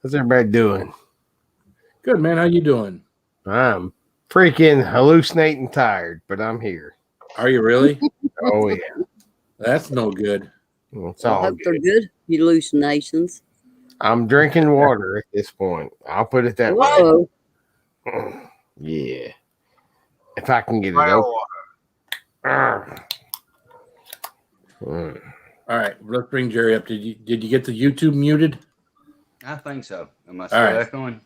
How's everybody doing? Good, man. How you doing? I'm freaking hallucinating tired, but I'm here. Are you really? Oh, yeah. That's no good. Well, it's I all hope they're good. good hallucinations. I'm drinking water at this point. I'll put it that way. Whoa. Yeah. If I can get it Fire open. water. All right, let's bring Jerry up. Did you get the YouTube muted? I think so. Am I All still right. echoing?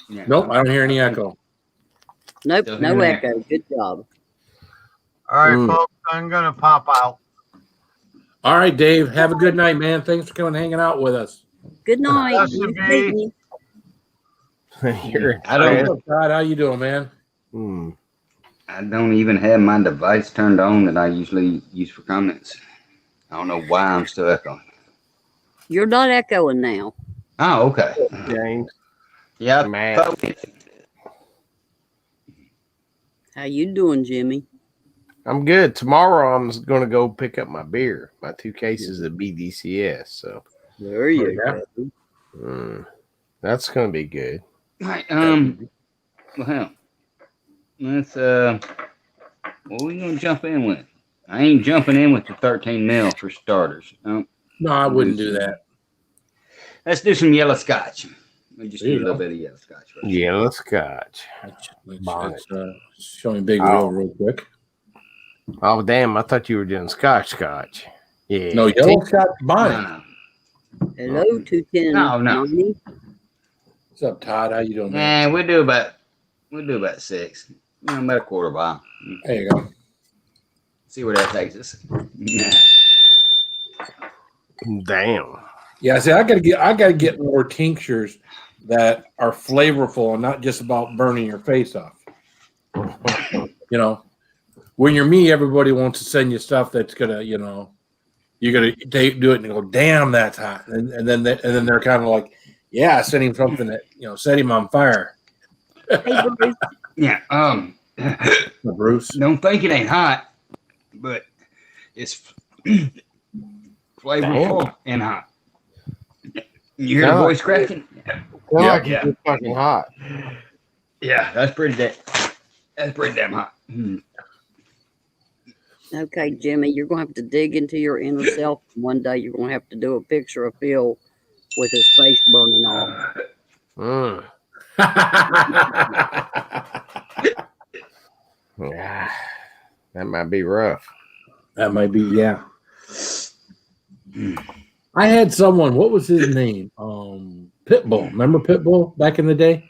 Yeah. Nope, I don't hear any echo. Nope, Still no hearing echo. Good job. All right, Mm. folks, I'm gonna pop out. All right, Dave. Have a good night, man. Thanks for coming and hanging out with us. Good night. Blessed Nice be. meeting you. You're I don't. What's up, Todd? How you doing, man? Hmm. I don't even have my device turned on that I usually use for comments. I don't know why I'm still echoing. You're not echoing now. Oh, okay. James. Yeah. Matt. How you doing, Jimmy? I'm good. Tomorrow I'm going to go pick up my beer, my 2 cases of BDCS. So There you Yeah. go. that's going to be good. Right. Well, let's what are we gonna jump in with? I ain't jumping in with the 13 mil for starters. No, No, I wouldn't do that. let's do some yellow scotch. We'll just There do you a little go. bit of yellow scotch first. Yellow Scotch. Let's show me big wheel real quick. Oh, damn. I thought you were doing Scotch. Yeah. No, yellow Scotch bonnet. No, Hello, 210. No. 90. What's up, Todd? How you doing, man? nah, we'll do about 6. About a quarter bottle. There you go. See where that takes us. Nah. Damn. Yeah, see, I gotta get more tinctures that are flavorful and not just about burning your face off. You know, when you're me, everybody wants to send you stuff that's gonna, you know, you're gonna do it and go, damn, that's hot, and then they're kind of like, yeah, send him something that, you know, set him on fire. Hey, Bruce. Yeah. Bruce. Don't think it ain't hot, but it's flavorful and hot. You hear the voice cracking? Like Yeah. it's fucking hot. Yeah, that's pretty damn hot. Okay, Jimmy, you're going to have to dig into your inner self. One day you're going to have to do a picture of Phil with his face burning off. Yeah. That might be rough. That might be, yeah. I had someone, what was his name? Pitbull. Remember Pitbull back in the day?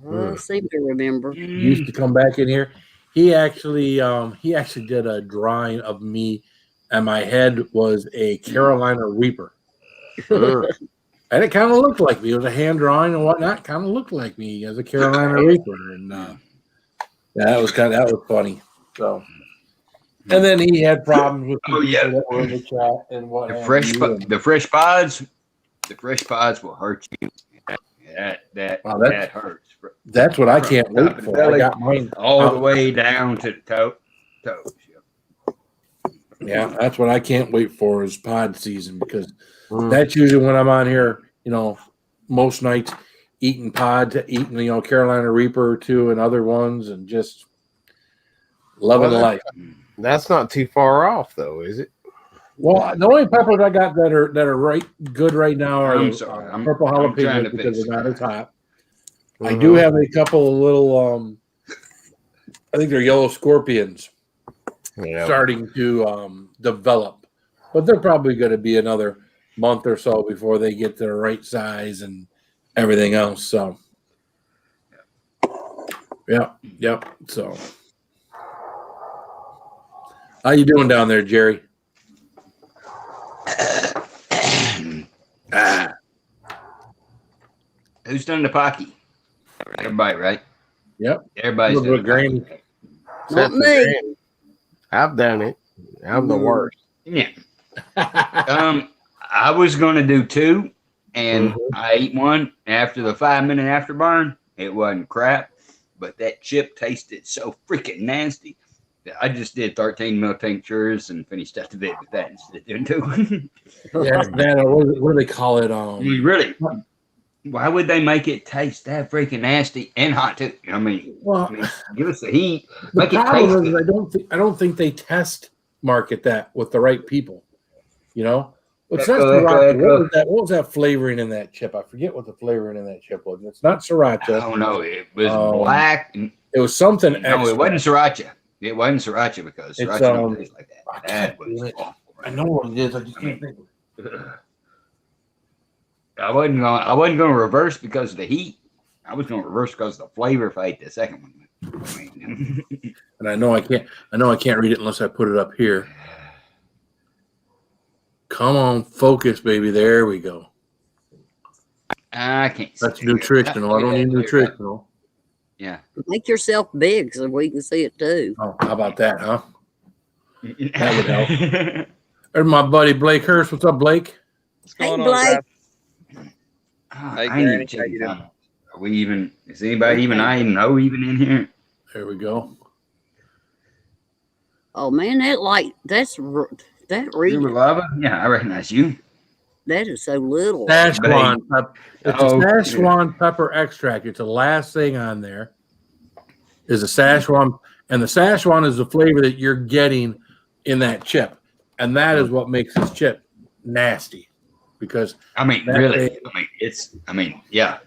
I seem to remember. He used to come back in here. He actually did a drawing of me, and my head was a Carolina Reaper. And it kind of looked like me. It was a hand drawing and whatnot. Kind of looked like me as a Carolina Reaper, and that was funny. So, and then he had problems with people that were in the chat and what. The fresh pods will hurt you. That hurts. That's what I can't wait for. I got mine all the way down to the toes. Yeah, that's what I can't wait for is pod season, because that's usually when I'm on here, you know, most nights eating Carolina Reaper or two and other ones, and just loving life. That's not too far off, though, is it? Well, the only peppers I got that are right good right now are purple jalapenos because they're not as hot. I do have a couple of little, I think they're yellow scorpions starting to develop, but they're probably going to be another month or so before they get their right size and everything else. So, yep. So, how you doing down there, Jerry? Who's done the Pocky? Everybody, right? Yep. Everybody's done the Granny. Not me. I've done it. I'm the worst. Yeah. I was going to do 2, and I ate one after the 5-minute afterburn. It wasn't crap, but that chip tasted so freaking nasty that I just did 13 mil tinctures and finished out the bit with that instead of doing 2. Yeah, man, what do they call it? Really? Why would they make it taste that freaking nasty and hot too? I mean, give us the heat. The problem is I don't think they test market that with the right people. You know, it's not sriracha. What was that flavoring in that chip? I forget what the flavoring in that chip was. It's not sriracha. Oh no, it was black. It was something. No, it wasn't sriracha. It wasn't sracha because sriracha don't taste like that. That was awful. I know what it is. I just can't think of it. I wasn't going to reverse because of the heat. I was going to reverse because of the flavor if I ate the second one. And I know I can't read it unless I put it up here. Come on, focus, baby. There we go. I can't. That's see it. nutritional. I don't need nutritional. Yeah. Make yourself big so we can see it too. Oh, how about that, huh? That would help. There's my buddy Blake Hurst. What's up, Blake? What's Hey, going on, Blake. guys? I Hey, ain't even Granny, how checking you doing? time. Are we even? Is anybody even? I even know even in here. There we go. Oh man, that light, that You reading, lava? Yeah, I recognize you. that is so little. Szechuan pepper. It's Oh, a Szechuan pepper extract. It's the last thing on there. Is a Szechuan, and the Szechuan is the flavor that you're getting in that chip, and that is what makes this chip nasty. Because I mean, that really. thing- I mean, it's. I mean, yeah.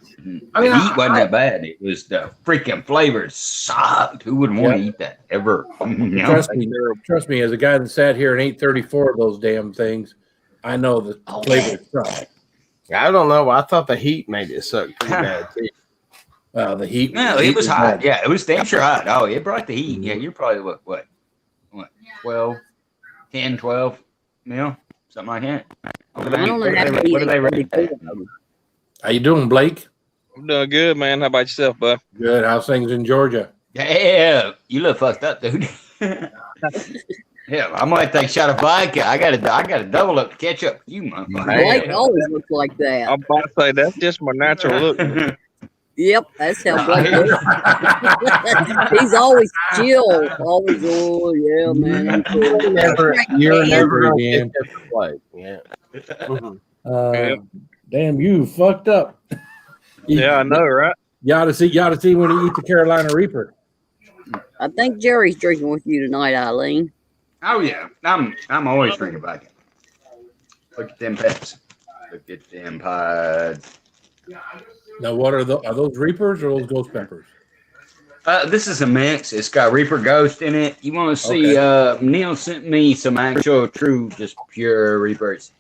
I mean, the heat wasn't that bad. It was the freaking flavor sucked. Who wouldn't want to eat that ever? You know? Trust me, as a guy that sat here and ate 34 of those damn things, I know the flavor sucks. I don't know. I thought the heat made it suck pretty bad too. The heat. No, the it heat was hot. bad. Yeah, it was damn sure hot. Oh, it brought the heat. Yeah, you're probably what 12, 10, 12 mil, something like that. I don't know how to What do they rate that? How you doing, Blake? I'm doing good, man. How about yourself, bud? Good. How's things in Georgia? Yeah, you look fucked up, dude. Yeah, I'm gonna take a shot of vodka. I gotta double up to catch up with you, motherfucker. Blake always looks like that. I'm about to say that's just my natural look. Yep, that's how Blake looks. He's always chill. Always, oh yeah, man. I'm cool. You're never gonna Man. get this plate. Yeah. Damn, you fucked up. Yeah, I know, right? You ought to see when he eat the Carolina Reaper. I think Jerry's drinking with you tonight, Eileen. Oh yeah, I'm always drinking vodka. Look at them peps. Look at them pods. Now, what are those Reapers or those Ghost Peppers? This is a mix. It's got Reaper Ghost in it. You want to see? Neil sent me some actual, true, just pure Reapers.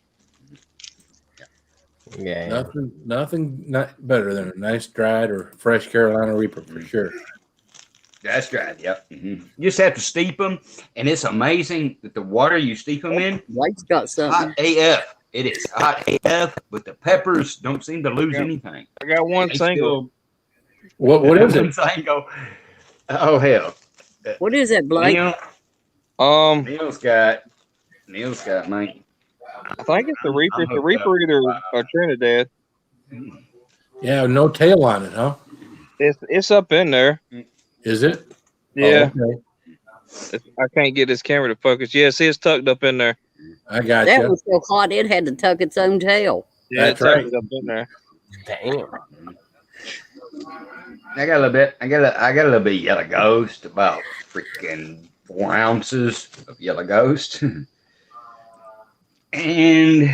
Yeah. Nothing not better than a nice dried or fresh Carolina Reaper for sure. That's right. Yep. Mm-hmm. You just have to steep them, and it's amazing that the water you steep them in, Blake's got something. hot AF. It is hot AF, but the peppers don't seem to lose anything. I got one They single. What is it? One single. Oh hell. What is it, Blake? Neil's got mate. I think it's the Reaper. It's the Reaper either or Trinidad. Yeah, no tail on it, huh? It's up in there. Is it? Yeah. Oh, okay. I can't get this camera to focus. Yeah, see, it's tucked up in there. I got That you. was so hot it had to tuck its own tail. Yeah, That's it's tucked right. up in there. Damn. I got a little bit. I got a little bit of Yellow Ghost. About freaking 4 ounces of Yellow Ghost. And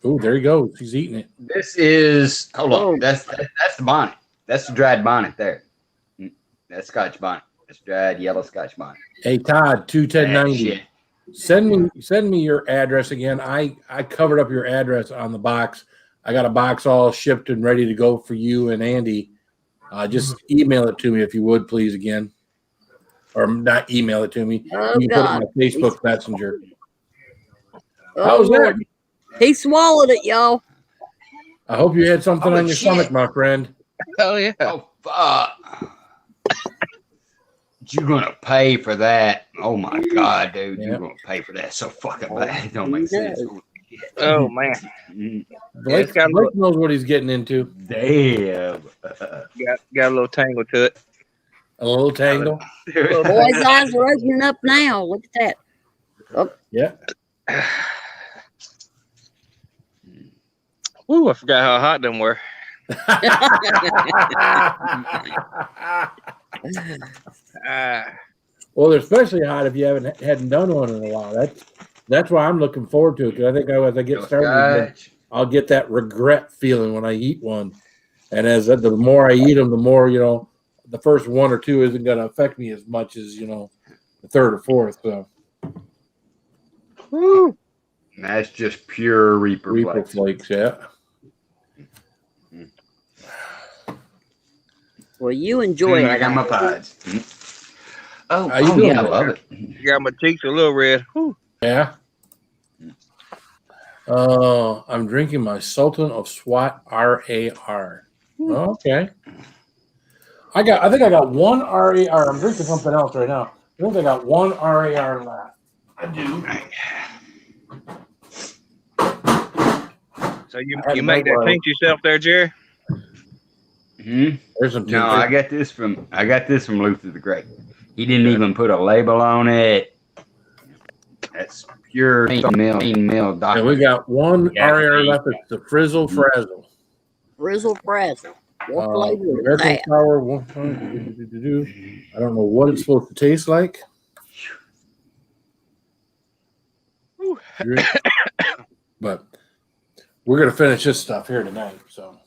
Oh, there he goes. He's eating it. this is hold on. Oh. That's the bonnet. That's the dried bonnet there. That's Scotch bonnet. That's dried yellow Scotch bonnet. Hey, Todd, 21090. Shit. Send me your address again. I covered up your address on the box. I got a box all shipped and ready to go for you and Andy. Just email it to me if you would, please, again. Or not email it to me. Oh, you can put it God. in my Facebook Messenger. Oh, How's that? Lord. He swallowed it, y'all. I hope you had something Oh, on your shit. stomach, my friend. Oh yeah. Oh fuck! You're gonna pay for that? Oh my god, dude! Yeah. You're gonna pay for that so fucking bad. It don't make sense. Oh man. Blake knows what he's getting into. Damn. Got a little tangle to it. A little tangle. The boy's eyes are opening up now. Look at that. Oh, Yeah. Ooh, I forgot how hot them were. Well, they're especially hot if you hadn't done one in a while. That's why I'm looking forward to it, because I think as I get started, I'll get that regret feeling when I eat one. And as the more I eat them, the more the first one or two isn't going to affect me as much as the third or fourth. So Woo. That's just pure Reaper flakes, yeah. well, you enjoy it. I got my pods. Oh, How you doing, yeah, I man? love it. You got my cheeks a little red. Whew. Yeah. I'm drinking my Sultan of SWAT RAR. Okay. I think I got one RAR. I'm drinking something else right now. I think I got one RAR left. I do. So you make that taint yourself there, Jerry? There's some No, I got this from Luther the Great. He didn't even put a label on it. That's pure male And we got one RAR left. It's the Frizzle Frazzle. Frizzle Frazzle. What flavor is American that? sour. I don't know what it's supposed to taste like. But we're gonna finish this stuff here tonight. So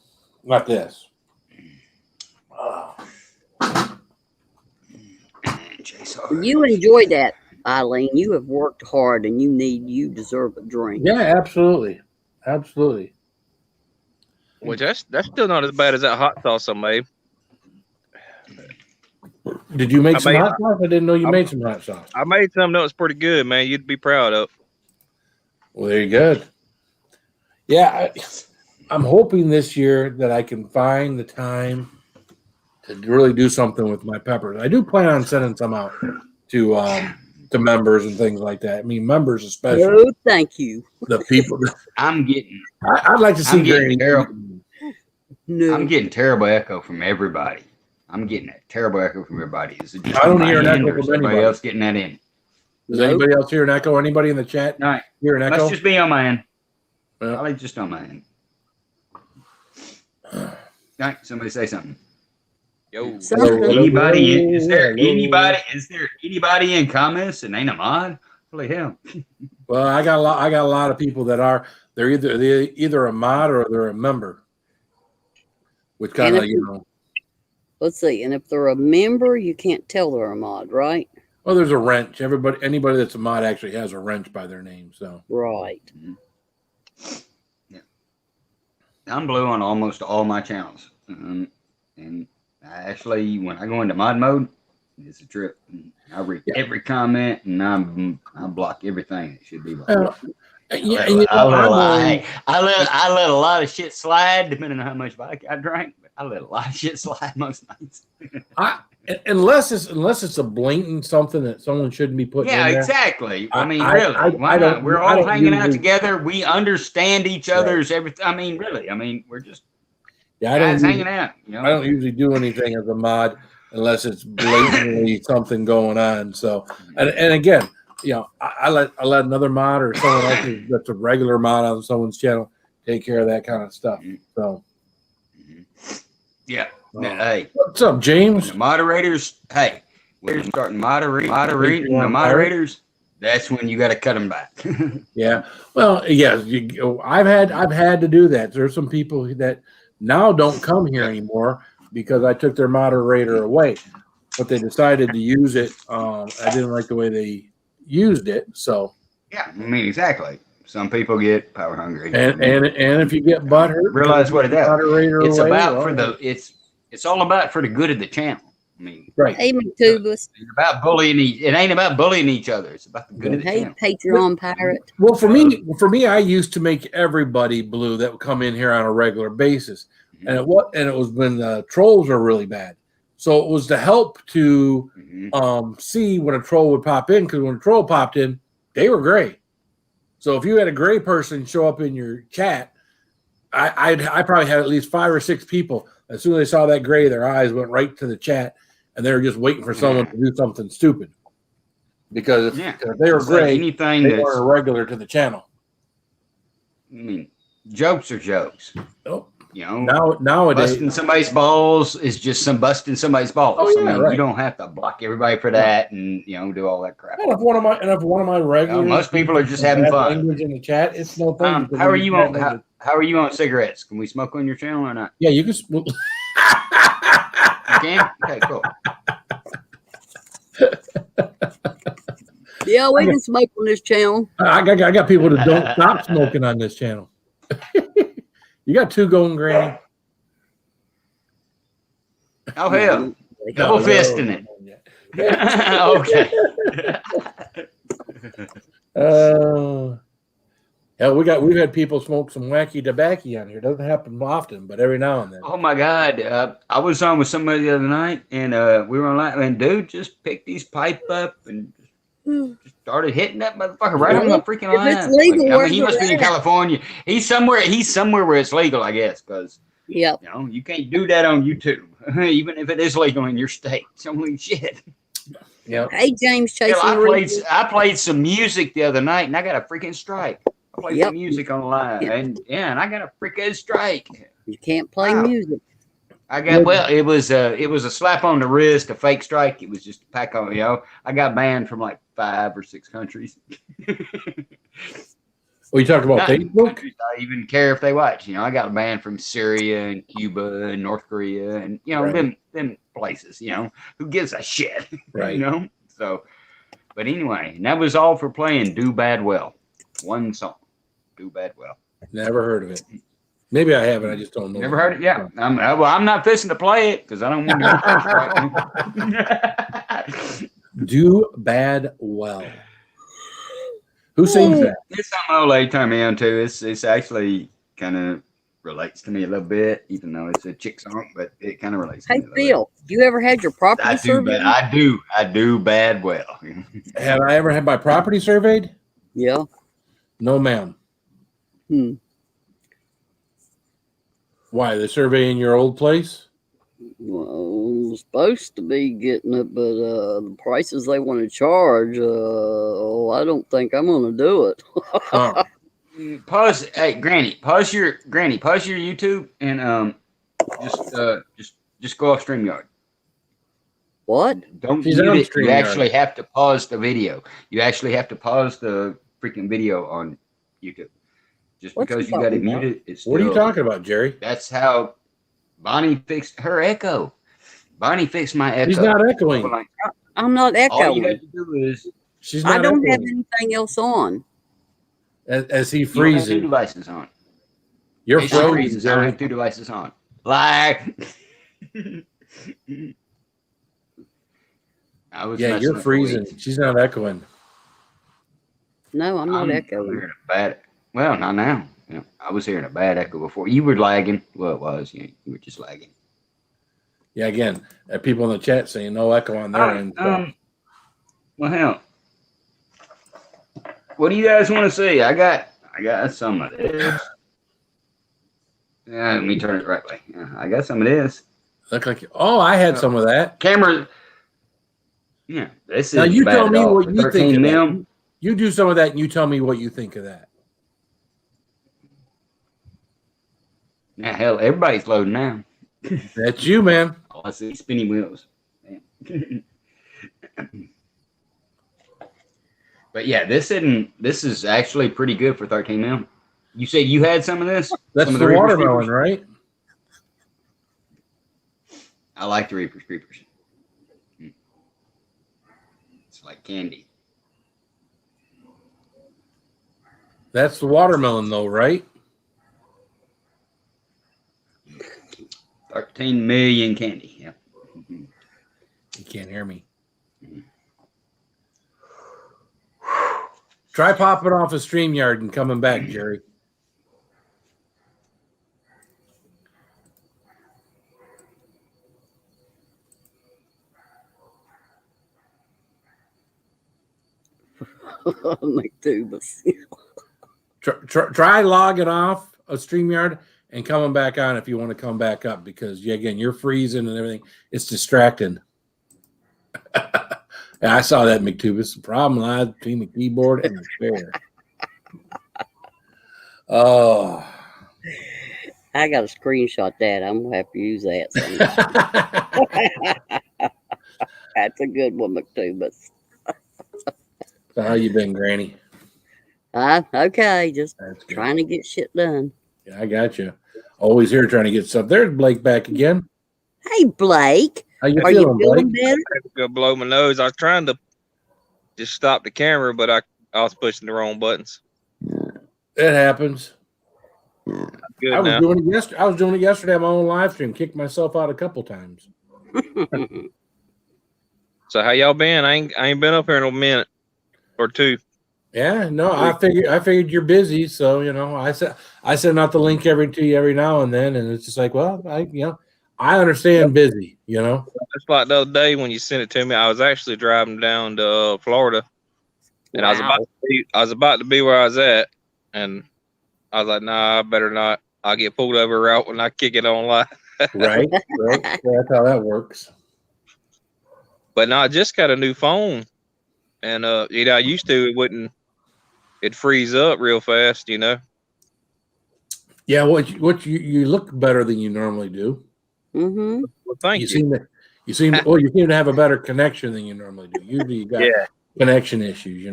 not this. You enjoy that, Eileen. You have worked hard and you deserve a drink. Yeah, absolutely. Absolutely. Which that's still not as bad as that hot sauce I made. Did you make some hot sauce? I didn't know you made some hot sauce. I made some that was pretty good, man. You'd be proud of. Well, there you go. Yeah, I'm hoping this year that I can find the time to really do something with my peppers. I do plan on sending some out to members and things like that. I mean, members especially. No, thank you. The people. I'm getting. I'd like to see Granny. No. I'm getting terrible echo from everybody. I'm getting that terrible echo from everybody. Is it just I don't my hear an end, echo or is from everybody anybody. else getting that in? Does anybody else hear an echo? Anybody in the chat All right. hear an echo? Let's just be on my end. Yeah. Probably just on my end. All right. Somebody say something. Yo. Anybody? Is there anybody in comments and ain't a mod? Holy hell! Well, I got a lot of people that are. They're either a mod or they're a member. Which kind of Let's see. And if they're a member, you can't tell they're a mod, right? Well, there's a wrench. Anybody that's a mod actually has a wrench by their name. So right. Yeah, I'm blue on almost all my channels, and I actually, when I go into mod mode, it's a trip. I read every comment and I block everything that should be blocked. I let a lot of shit slide, depending on how much vodka I drank. But I let a lot of shit slide most nights. Unless it's a blatant something that someone shouldn't be putting. Yeah, in there. exactly. I mean, really, why not? We're all hanging out together. We understand each other's everything. I mean, really. I mean, we're just guys hanging out. You know? I don't usually do anything as a mod unless it's blatantly something going on. So, and again, you know, I let another mod or someone else that's a regular mod on someone's channel take care of that kind of stuff. So, yeah. Hey, what's up, James? The moderators. Hey, we're starting moderating the moderators. That's when you got to cut them back. Yeah. Well, yes. I've had to do that. There's some people that now don't come here anymore because I took their moderator away, but they decided to use it. I didn't like the way they used it, so yeah. I mean, exactly. Some people get power hungry, and if you get butthurt, realize what it is. It's away, about it's all about for the good of the channel. I mean, right? Hey, McTubus. It's about bullying. It ain't about bullying each other. It's about the good of the Hey, channel. Patreon pirate. Well, for me, I used to make everybody blue that would come in here on a regular basis, and it was when the trolls are really bad. So it was to help to see when a troll would pop in, because when a troll popped in, they were gray. So if you had a gray person show up in your chat, I probably had at least 5 or 6 people. As soon as they saw that gray, their eyes went right to the chat, and they were just waiting for someone to do something stupid. Because if they were gray, they weren't a regular to the channel. I mean, jokes are jokes. Oh. You know, nowadays, busting somebody's balls is just busting somebody's balls. Oh, yeah, I mean, right. You don't have to block everybody for that, and do all that crap. And if one of my regulars, most people are just having fun. Language in the chat, it's no fun. How are you on? How are you on cigarettes? Can we smoke on your channel or not? Yeah, you can. You can. Okay, cool. Yeah, we can smoke on this channel. I got people that don't stop smoking on this channel. You got 2 going, Granny? Oh, hell. Double fisting it. Okay. Hell, we've had people smoke some wacky tobacco on here. Doesn't happen often, but every now and then. Oh my God. I was on with somebody the other night and we were online and dude just picked his pipe up and just started hitting that motherfucker right on the freaking If line. it's legal, Like, I where's mean, he must be in it at? California. He's somewhere where it's legal, I guess, because Yep. you know, you can't do that on YouTube, even if it is legal in your state. Holy shit. Yeah. Hey, James Chasing Hell, Reed. I played some music the other night and I got a freaking strike. I played Yep. some music online and I got a freaking strike. You can't play Wow. music. I got it was a slap on the wrist, a fake strike. It was just a pack on, you know. I got banned from like 5 or 6 countries. Well, you talking about Not Facebook? countries I even care if they watch. You know, I got banned from Syria and Cuba and North Korea and you know Right. them places. You know, who gives a shit? Right. You know. So, but anyway, and that was all for playing "Do Bad Well." One song, "Do Bad Well." Never heard of it. Maybe I haven't. I just don't know. Never heard it? Yeah. I'm not fishing to play it because I don't want to. Do Bad Well. Who sings that? It's something old lady turned me on to. It's actually kind of relates to me a little bit, even though it's a chick song, but it kind of relates to Hey, me a little Phil, you ever had your property bit. surveyed? I do bad well. Have I ever had my property surveyed? Yeah. No, ma'am. Why? They're surveying your old place? Well, I'm supposed to be getting it, but the prices they want to charge, I don't think I'm going to do it. Huh. Pause. Hey, Granny, pause your YouTube and just go off StreamYard. What? Don't She's mute on it. You StreamYard. actually have to pause the video. You actually have to pause the freaking video on YouTube. Just What because you you got it talking about? muted, it's still. What are you talking about, Jerry? That's how Bonnie fixed her echo. Bonnie fixed my echo. She's not echoing. Like, I'm not all you have echoing. to do is She's I not don't have echoing. anything else on. As he you don't have 2 freezes. devices on. You're It frozen, freezes. I don't Jerry. have 2 devices on. Lie. I was Yeah, messing you're with the freezing. weeds. She's not echoing. No, I'm not I'm echoing. hearing a bad. Well, not now. You know, I was hearing a bad echo before. You were lagging. Well, it was. You were just lagging. Yeah, again, people in the chat saying no echo on their end. Well, hell. What do you guys want to see? I got some of this. Let me turn it the right way. Yeah, I got some of this. Look like I had some of that. Camera. Yeah, this is Now you bad tell at me all. what For you 13 think of mil. that. You do some of that, and you tell me what you think of that. Now, hell, everybody's loading now. That's you, man. Oh, I see spinning wheels. But yeah, this is actually pretty good for 13 mil. You said you had some of this? That's Some of the Reaper's watermelon, Creepers? right? I like the Reaper's Creepers. It's like candy. That's the watermelon, though, right? 13 million candy. Yeah. You can't hear me. Try popping off a StreamYard and coming back, Jerry. McDubas. Try logging off a StreamYard and coming back on if you want to come back up, because again, you're freezing and everything. It's distracting. Yeah, I saw that, McTubis. The problem lies between the keyboard and the chair. Oh. I got to screenshot that. I'm going to have to use that. That's a good one, McDubas. So how you been, Granny? Okay, just That's good. trying to get shit done. Yeah, I got you. Always here trying to get stuff. There's Blake back again. Hey, Blake. How you Are feeling, you feeling Blake? better? I had to go blow my nose. I was trying to just stop the camera, but I was pushing the wrong buttons. It happens. Good I was now. doing it yesterday. I was doing it yesterday on my own live stream. Kicked myself out a couple times. So how y'all been? I ain't been up here in a minute or two. Yeah, no, I figured you're busy, so I send out the link to you every now and then, and it's just like, well, I understand busy, It's like the other day when you sent it to me. I was actually driving down to Florida, and Wow. I was about to be where I was at, and I was like, nah, I better not. I'll get pulled over route when I kick it on live. right? Yeah, that's how that works. But no, I just got a new phone, and I used to it'd freeze up real fast, Yeah, you look better than you normally do. Mm-hmm. Well, thank you. You seem to have a better connection than you normally do. Usually, you got connection issues.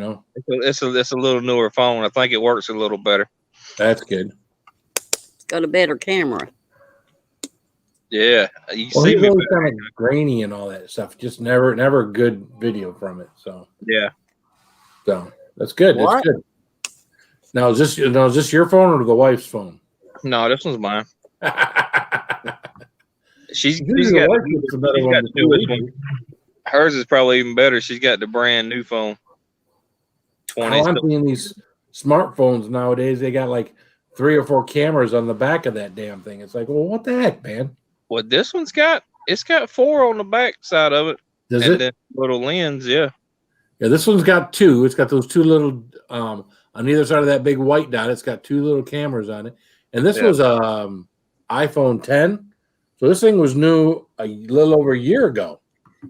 It's a little newer phone. I think it works a little better. That's good. It's got a better camera. Yeah, you Well, see he's me. always kind of grainy and all that stuff. Just never good video from it. So Yeah. So that's good. What? That's good. Now is this your phone or the wife's phone? No, this one's mine. She's Usually got the wife gets the better one the before we newest do. one. Hers is probably even better. She's got the brand new phone. How I'm seeing these smartphones nowadays, they got like 3 or 4 cameras on the back of that damn thing. It's like, well, what the heck, man? Well, this one's got 4 on the back side of it. Does and it? then little lens, yeah. Yeah, this one's got 2. It's got those 2 little on either side of that big white dot. It's got 2 little cameras on it. And this was iPhone 10. So this thing was new a little over a year ago.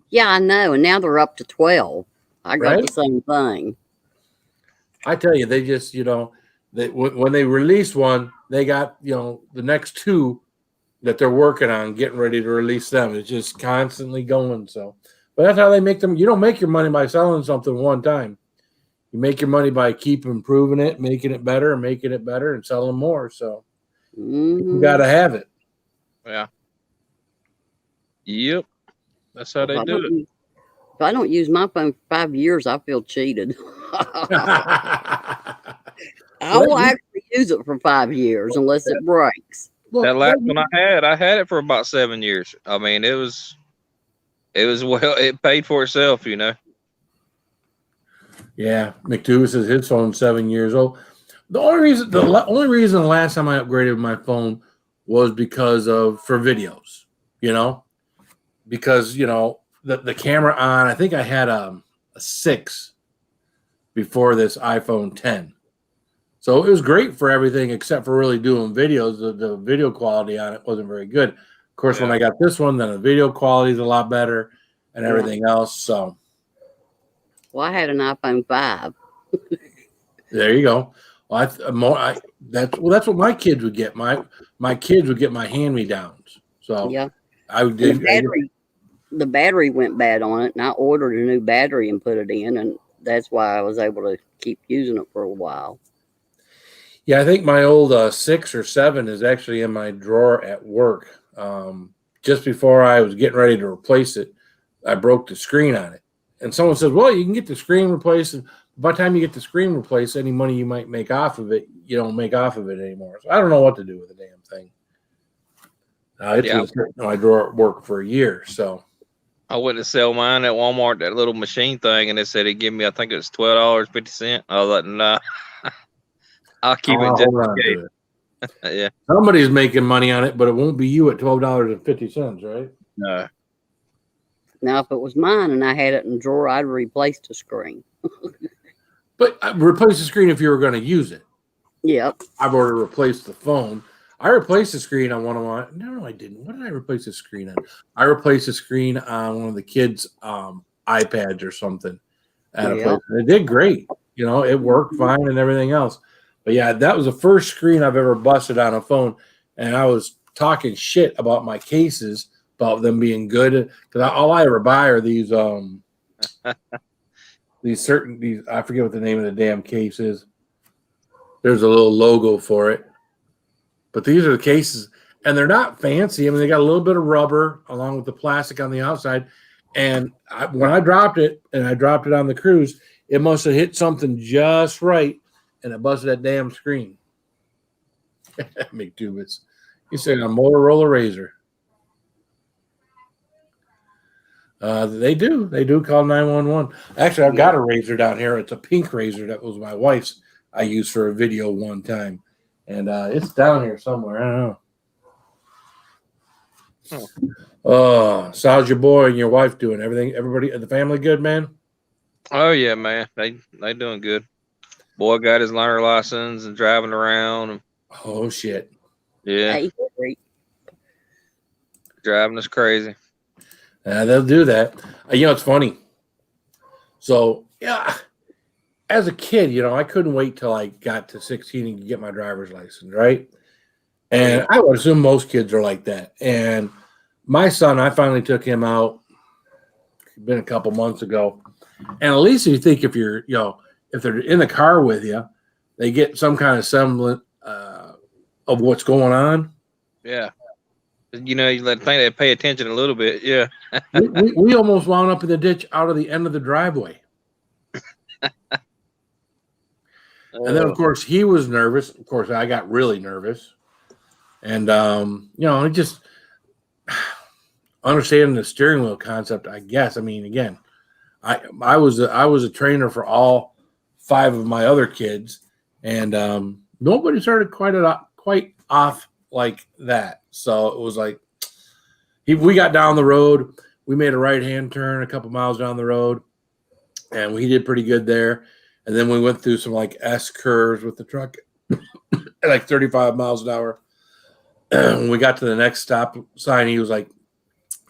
Yeah, I know. And now they're up to 12. I got Right? the same thing. I tell you, they just, when they release one, they got, the next 2 that they're working on, getting ready to release them. It's just constantly going. So, but that's how they make them. You don't make your money by selling something one time. You make your money by keep improving it, making it better, and selling more. So you got to have it. Yeah. Yep. That's how they do it. If I don't use my phone for 5 years, I feel cheated. I will actually use it for 5 years unless it breaks. That last one I had it for about 7 years. I mean, it was it paid for itself, Yeah, McDougal says his phone's 7 years old. The only reason the last time I upgraded my phone was because for videos, because the camera on. I think I had a 6 before this iPhone 10, so it was great for everything except for really doing videos. The video quality on it wasn't very good. Of course, when I got this one, then the video quality is a lot better and everything else. So. Well, I had an iPhone 5. There you go. Well, that's what my kids would get. My kids would get my hand-me-downs. So yeah, I did. The battery went bad on it, and I ordered a new battery and put it in, and that's why I was able to keep using it for a while. Yeah, I think my old 6 or 7 is actually in my drawer at work. Just before I was getting ready to replace it, I broke the screen on it. And someone said, well, you can get the screen replaced. And by the time you get the screen replaced, any money you might make off of it, you don't make off of it anymore. So I don't know what to do with the damn thing. It was in my drawer at work for a year. So I went to sell mine at Walmart, that little machine thing, and it said it'd give me, I think it was $12.50. I was like, nah, I'll keep it just in case. Yeah. Somebody's making money on it, but it won't be you at $12.50, right? No. Now, if it was mine and I had it in the drawer, I'd replace the screen. But replace the screen if you were going to use it. Yep. I've already replaced the phone. I replaced the screen on one of my. No, I didn't. What did I replace the screen on? I replaced the screen on one of the kids' iPads or something. At a place. It did great. It worked fine and everything else. But yeah, that was the first screen I've ever busted on a phone, and I was talking shit about my cases, about them being good, because all I ever buy are these I forget what the name of the damn case is. There's a little logo for it, but these are the cases, and they're not fancy. I mean, they got a little bit of rubber along with the plastic on the outside, and when I dropped it, and I dropped it on the cruise, it must have hit something just right, and it busted that damn screen. McDougal, you said a Motorola Razor. They do. They do call 911. Actually, I've got a razor down here. It's a pink razor that was my wife's. I used for a video one time, and it's down here somewhere. I don't know. Oh, so how's your boy and your wife doing? Everybody, the family good, man? Oh yeah, man. They doing good. Boy got his learner license and driving around. Oh shit. Yeah. Hey, Henry. Driving us crazy. They'll do that. It's funny. So yeah, as a kid, I couldn't wait till I got to 16 and get my driver's license, right? And I would assume most kids are like that. And my son, I finally took him out. It's been a couple months ago. And at least you think if you're, if they're in the car with you, they get some kind of semblance of what's going on. Yeah. You think they pay attention a little bit. Yeah. we almost wound up in the ditch out of the end of the driveway. And then, of course, he was nervous. Of course, I got really nervous. And, just understanding the steering wheel concept, I guess. I mean, again, I was a trainer for all 5 of my other kids, and nobody started quite off like that. So it was like we got down the road. We made a right-hand turn a couple miles down the road, and we did pretty good there. And then we went through some like S curves with the truck at like 35 miles an hour. When we got to the next stop sign, he was like,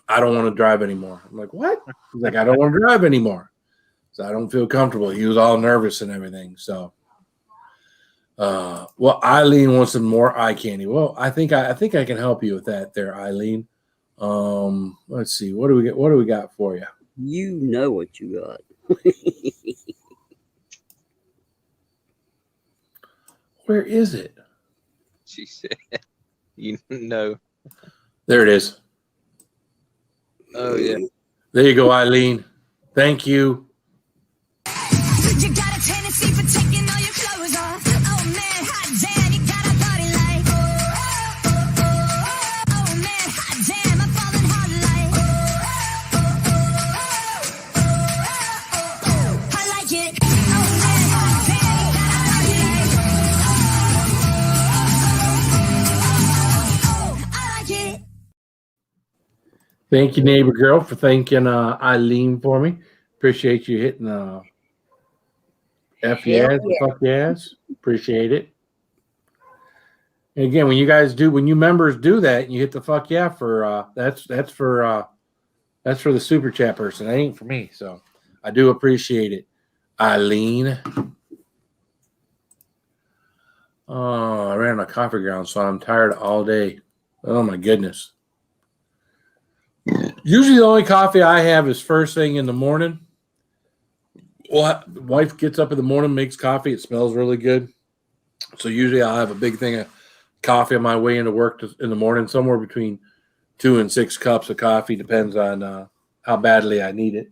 I don't want to drive anymore. I'm like, what? He's like, I don't want to drive anymore. So I don't feel comfortable. He was all nervous and everything. So, well, Eileen wants some more eye candy. Well, I think I can help you with that there, Eileen. Let's see. What do we got for you? You know what you got. Where is it? She said, you know. There it is. Oh, yeah. There you go, Eileen. Thank you. You got a tendency for taking all your clothes off. Oh man, hot damn, you got a body like. Oh man, hot damn, I'm falling hard like. I like it. Oh man, hot damn, you got a body like. I like it. Thank you, neighbor girl, for thanking Eileen for me. Appreciate you hitting F yes, and fuck yes. Appreciate it. And again, when you members do that, and you hit the fuck yeah for that's for the super chat person. That ain't for me. So I do appreciate it, Eileen. Oh, I ran my coffee ground, so I'm tired all day. Oh my goodness. Usually the only coffee I have is first thing in the morning. Well, wife gets up in the morning, makes coffee. It smells really good. So usually I'll have a big thing of coffee on my way into work in the morning, somewhere between 2 and 6 cups of coffee. Depends on how badly I need it.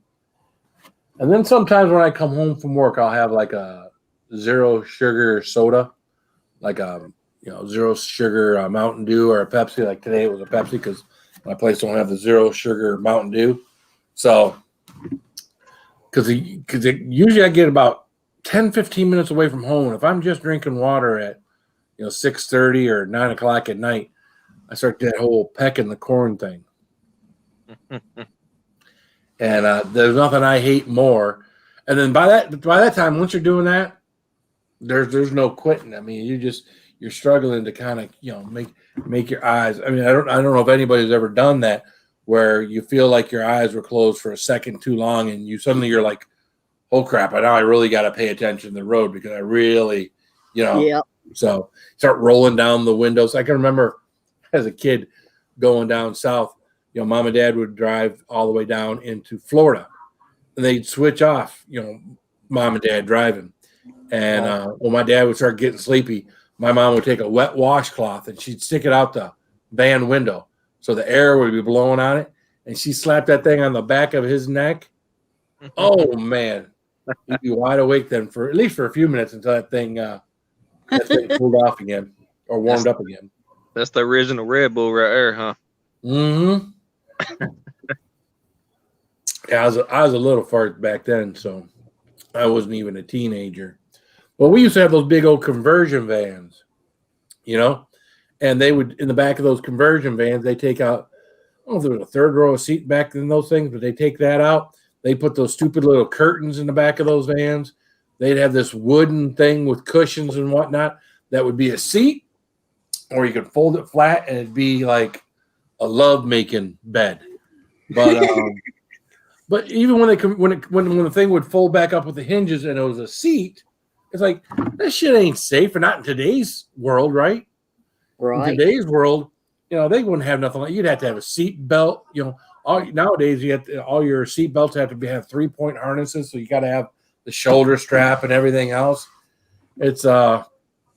And then sometimes when I come home from work, I'll have like a 0 sugar soda, like a zero sugar Mountain Dew or a Pepsi. Like today it was a Pepsi because my place don't have the 0 sugar Mountain Dew. So, because usually I get about 10, 15 minutes away from home. And if I'm just drinking water at 6:30 or 9 o'clock at night, I start that whole pecking the corn thing. And there's nothing I hate more. And then by that time, once you're doing that, there's no quitting. I mean, you're struggling to kind of make your eyes. I mean, I don't know if anybody's ever done that where you feel like your eyes were closed for a second too long, and you're like, oh crap! I really got to pay attention to the road because I really, Yeah. So start rolling down the windows. I can remember as a kid going down south. Mom and dad would drive all the way down into Florida, and they'd switch off. Mom and dad driving, and when my dad would start getting sleepy, my mom would take a wet washcloth and she'd stick it out the van window so the air would be blowing on it, and she slapped that thing on the back of his neck. Oh man, he'd be wide awake then for at least for a few minutes until that thing cooled off again or warmed up again. That's the original Red Bull right there, huh? Mm-hmm. Yeah, I was a little fart back then, so I wasn't even a teenager. Well, we used to have those big old conversion vans, you know, and they would, in the back of those conversion vans, they take out, I don't know if there was a third row of seat back in those things, but they take that out. They put those stupid little curtains in the back of those vans. They'd have this wooden thing with cushions and whatnot that would be a seat, or you could fold it flat and it'd be like a love making bed. But even when the thing would fold back up with the hinges and it was a seat, it's like that shit ain't safe, and not in today's world, right? Right. In today's world, you know, they wouldn't have nothing like. You'd have to have a seat belt. You know, nowadays you have to, all your seat belts have to have 3-point harnesses, so you got to have the shoulder strap and everything else. It's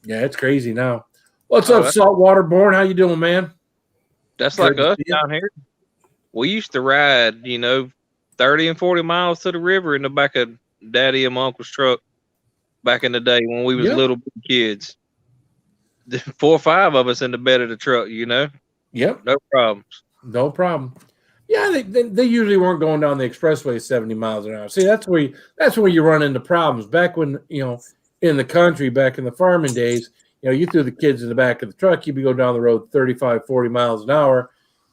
it's crazy now. What's up, Saltwater Born? How you doing, man? That's like us down here. We used to ride, 30 and 40 miles to the river in the back of Daddy and my uncle's truck back in the day when we was little kids. 4 or 5 of us in the bed of the truck, Yep. No problems. No problem. Yeah, they usually weren't going down the expressway 70 miles an hour. See, that's where you run into problems. Back when, in the country, back in the farming days, you threw the kids in the back of the truck, you'd be going down the road 35, 40 miles an hour,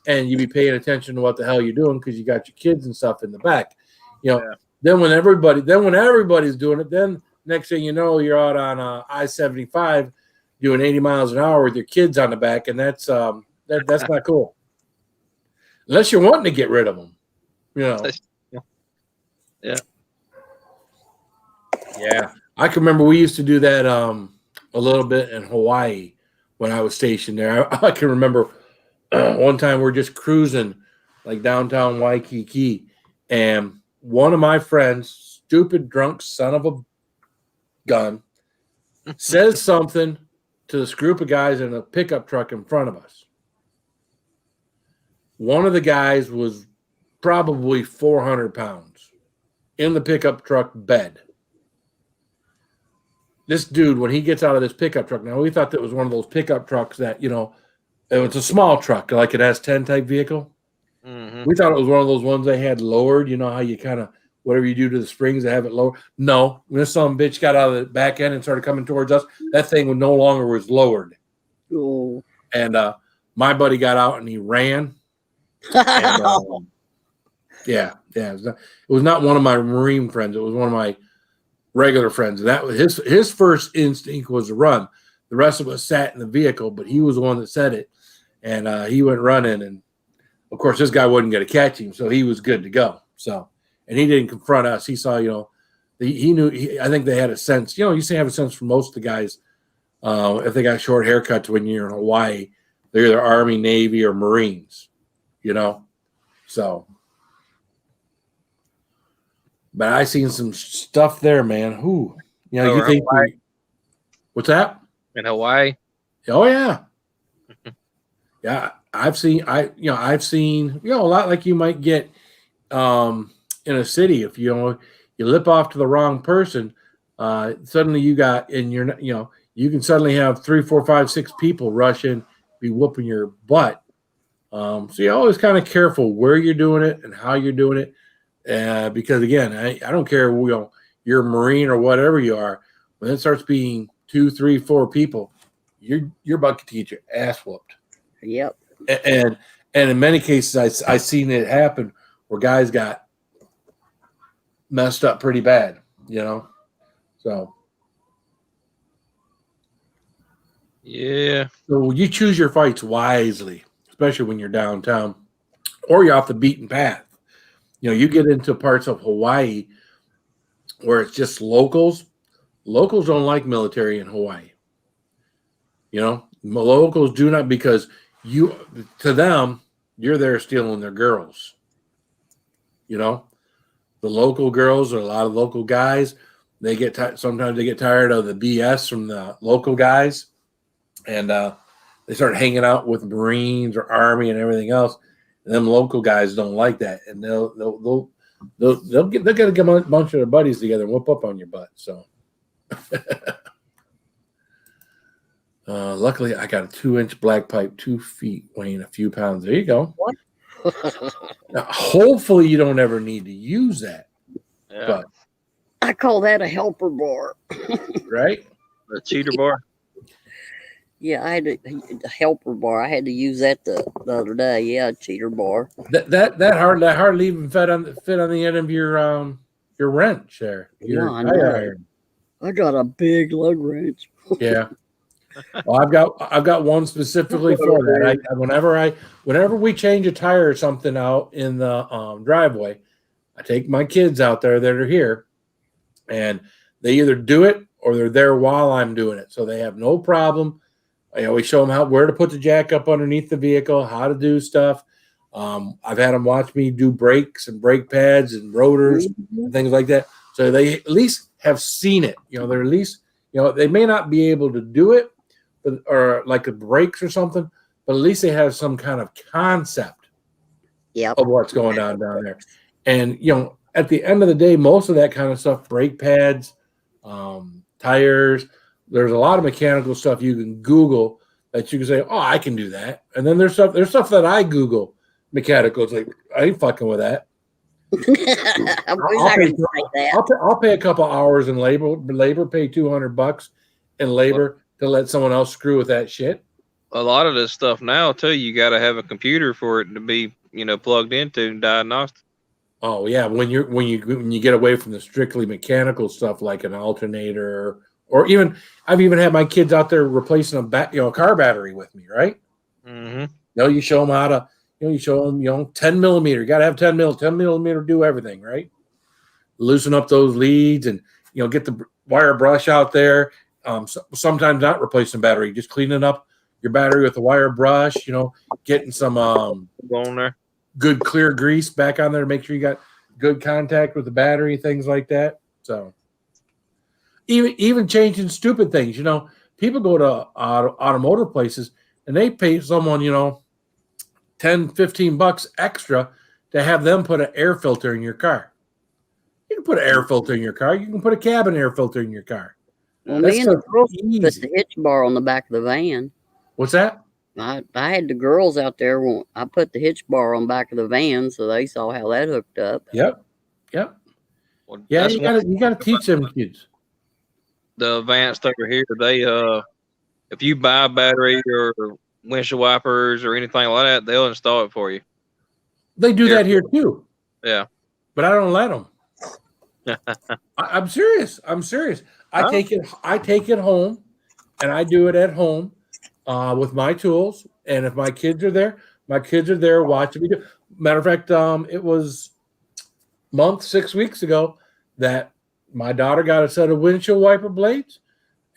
and you'd be paying attention to what the hell you're doing because you got your kids and stuff in the back. Then when everybody's doing it, then next thing you know, you're out on I-75 doing 80 miles an hour with your kids on the back, and that's not cool. Unless you're wanting to get rid of them, Yeah. Yeah. I can remember we used to do that a little bit in Hawaii when I was stationed there. I can remember one time we're just cruising like downtown Waikiki, and one of my friends, stupid drunk son of a gun, says something to this group of guys in a pickup truck in front of us. One of the guys was probably 400 pounds in the pickup truck bed. This dude, when he gets out of this pickup truck, now we thought that was one of those pickup trucks that, it was a small truck, like an S10 type vehicle. Mm-hmm. We thought it was one of those ones they had lowered. You know how you kind of, whatever you do to the springs, they have it lower. No, when this son of a bitch got out of the back end and started coming towards us, that thing was no longer was lowered. Oh. And my buddy got out and he ran. And, yeah. It was not one of my Marine friends. It was one of my regular friends. And that was his first instinct was to run. The rest of us sat in the vehicle, but he was the one that said it. And he went running. And of course, this guy wasn't going to catch him, so he was good to go. So, and he didn't confront us. He saw, he knew. I think they had a sense. You used to have a sense for most of the guys. If they got short haircuts when you're in Hawaii, they're either Army, Navy, or Marines. So. But I seen some stuff there, man. Who, you think? What's that? In Hawaii? Oh yeah, yeah. I've seen a lot like you might get in a city if you lip off to the wrong person. Suddenly you got, and you can suddenly have 3, 4, 5, 6 people rush in, be whooping your butt. So you're always kind of careful where you're doing it and how you're doing it. Because again, I don't care, you're a Marine or whatever you are. When it starts being 2, 3, 4 people, you're about to get your ass whooped. Yep. And in many cases, I seen it happen where guys got messed up pretty bad. So yeah. So you choose your fights wisely, especially when you're downtown or you're off the beaten path. You get into parts of Hawaii where it's just locals. Locals don't like military in Hawaii. Locals do not, because to them, you're there stealing their girls. The local girls or a lot of local guys, they get sometimes they get tired of the BS from the local guys, and they start hanging out with Marines or Army and everything else. And them local guys don't like that, and they'll get a bunch of their buddies together and whoop up on your butt. So, luckily, I got a 2-inch black pipe, 2 feet, weighing a few pounds. There you go. What? Now, hopefully, you don't ever need to use that. Yeah. But I call that a helper bar. right? The cheater bar. Yeah, I had a helper bar. I had to use that the other day. Yeah, a cheater bar. That hardly even fit on the end of your wrench there. Yeah, I tire know. iron. I got a big lug wrench. Yeah. Well, I've got one specifically for that. Whenever we change a tire or something out in the driveway, I take my kids out there that are here, and they either do it or they're there while I'm doing it, so they have no problem. I always show them where to put the jack up underneath the vehicle, how to do stuff. I've had them watch me do brakes and brake pads and rotors and things like that, so they at least have seen it. They're at least they may not be able to do it, or like the brakes or something, but at least they have some kind of concept of what's going on down there. And at the end of the day, most of that kind of stuff, brake pads, tires, there's a lot of mechanical stuff you can Google that you can say, oh, I can do that. And then there's stuff that I Google mechanical. It's like, I ain't fucking with that. I'll pay a couple hours in labor, pay $200 in labor to let someone else screw with that shit. A lot of this stuff now too, you got to have a computer for it to be, plugged into and diagnosed. Oh yeah, when you get away from the strictly mechanical stuff like an alternator, or even I've even had my kids out there replacing a car battery with me, right? Mm-hmm. You show them how to, you show them, 10 millimeter. You got to have 10 millimeter do everything, right? Loosen up those leads and get the wire brush out there. Sometimes not replacing battery, just cleaning up your battery with a wire brush. Getting some on there. Good clear grease back on there to make sure you got good contact with the battery, things like that. So even changing stupid things, people go to automotive places and they pay someone, $10, $15 extra to have them put an air filter in your car. You can put an air filter in your car. You can put a cabin air filter in your car. Well, me and the girls put the hitch bar on the back of the van. What's that? I had the girls out there. I put the hitch bar on the back of the van, so they saw how that hooked up. Yep. Well, yeah, you gotta teach them kids. The advanced over here, they if you buy a battery or windshield wipers or anything like that, they'll install it for you. They do that here too. Yeah, but I don't let them. I'm serious. I take it home, and I do it at home with my tools. And if my kids are there watching me do. Matter of fact, it was 6 weeks ago that my daughter got a set of windshield wiper blades,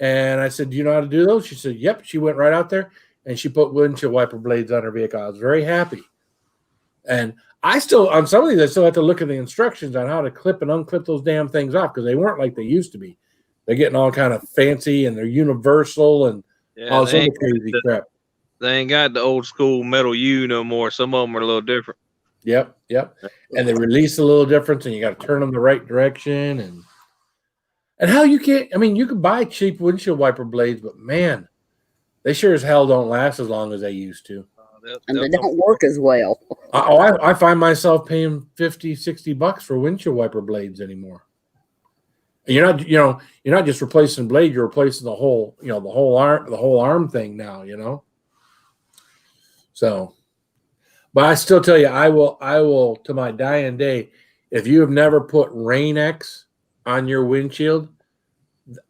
and I said, "Do you know how to do those?" She said, "Yep." She went right out there and she put windshield wiper blades on her vehicle. I was very happy. And I still, on some of these, I still have to look at the instructions on how to clip and unclip those damn things off because they weren't like they used to be. They're getting all kind of fancy and they're universal and all this other crazy crap. They ain't got the old school metal U no more. Some of them are a little different. Yep. And they release a little different, and you got to turn them the right direction. And how you can't, you can buy cheap windshield wiper blades, but man, they sure as hell don't last as long as they used to. And they don't work as well. I find myself paying $50-$60 for windshield wiper blades anymore. And you're not just replacing blade, you're replacing the whole arm thing now, So, but I still tell you, I will to my dying day, if you have never put Rain-X on your windshield,